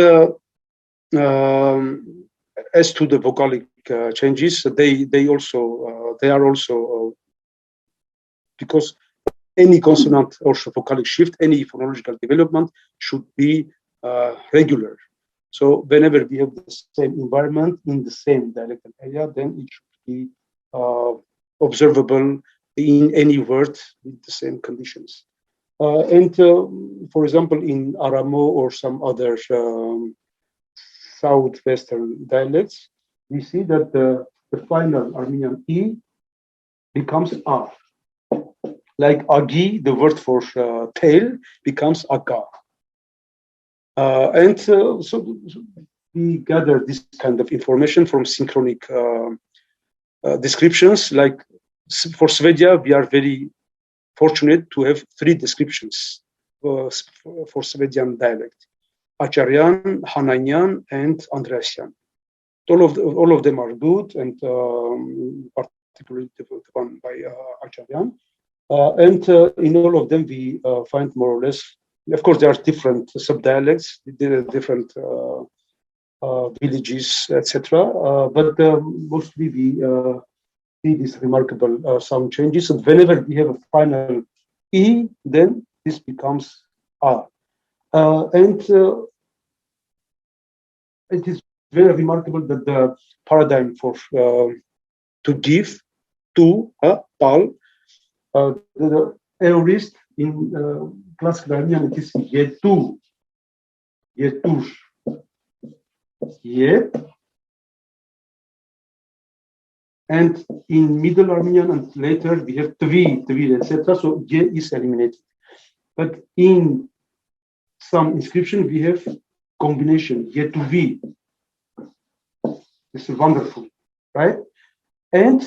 as to the vocalic changes, they are also because any consonant or vocalic shift, any phonological development should be regular. So whenever we have the same environment in the same dialectal area, then it should be observable in any word with the same conditions. And for example, in Aramo or some other southwestern dialects, we see that the final Armenian E becomes A. Like Agi, the word for tail, becomes Aga. And so we gather this kind of information from synchronic descriptions. Like for Svedya, we are very fortunate to have 3 descriptions for Svedyan dialect: Acharyan, Hananian, and Andreasyan. All of them are good, and particularly the one by Acharyan. And in all of them, we find more or less, of course, there are different subdialects, different villages, etc. But mostly we see these remarkable sound changes. And whenever we have a final E, then this becomes A. And it is very remarkable that the paradigm for to give to pal, the aorist in classical Armenian, it is yetu, yetush, yet. And in Middle Armenian and later we have tvi, etc. So ye is eliminated. But in some inscription we have combination ye to v. This is wonderful, right? And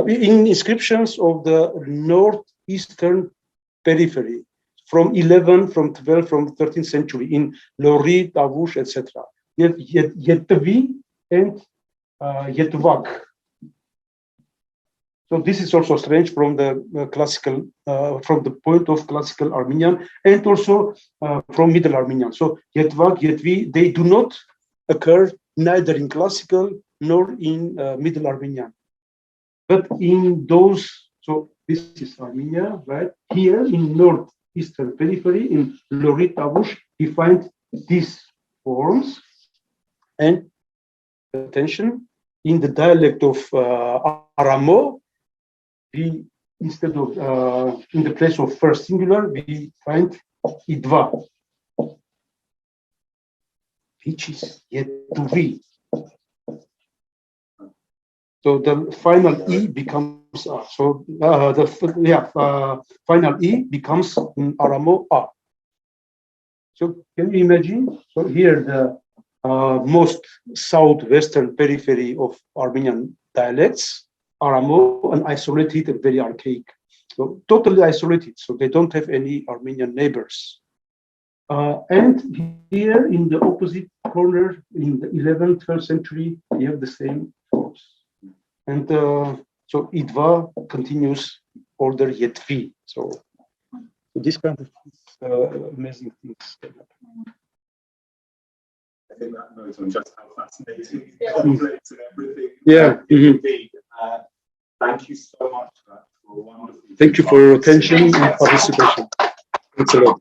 in inscriptions of the northeastern periphery from 11, from 12, from 13th century in Lori, Tavush, etc. You have Yetvi and Yetvak. So this is also strange from the classical, from the point of classical Armenian, and also from Middle Armenian. So Yetvak, Yetvi, they do not occur neither in classical nor in Middle Armenian. But in those, so this is Armenia, right? Here in northeastern periphery, in Lorit Tavush, we find these forms. And attention, in the dialect of Aramo, we, instead of in the place of first singular, we find idva, which is yet to be. So the final E becomes A. So final E becomes in Aramo A. So can you imagine? So here the most southwestern periphery of Armenian dialects, Aramo, and isolated and very archaic. So totally isolated. So they don't have any Armenian neighbors. And here in the opposite corner, in the 11th, 12th century, we have the same forms. And so Idva continues order Yetvi. So this kind of amazing things can happen. I think that knows on just how fascinating conflicts and everything. Yeah. Can be. Thank you so much for that. For a wonderful. Thank you for your attention and participation. Thanks a lot.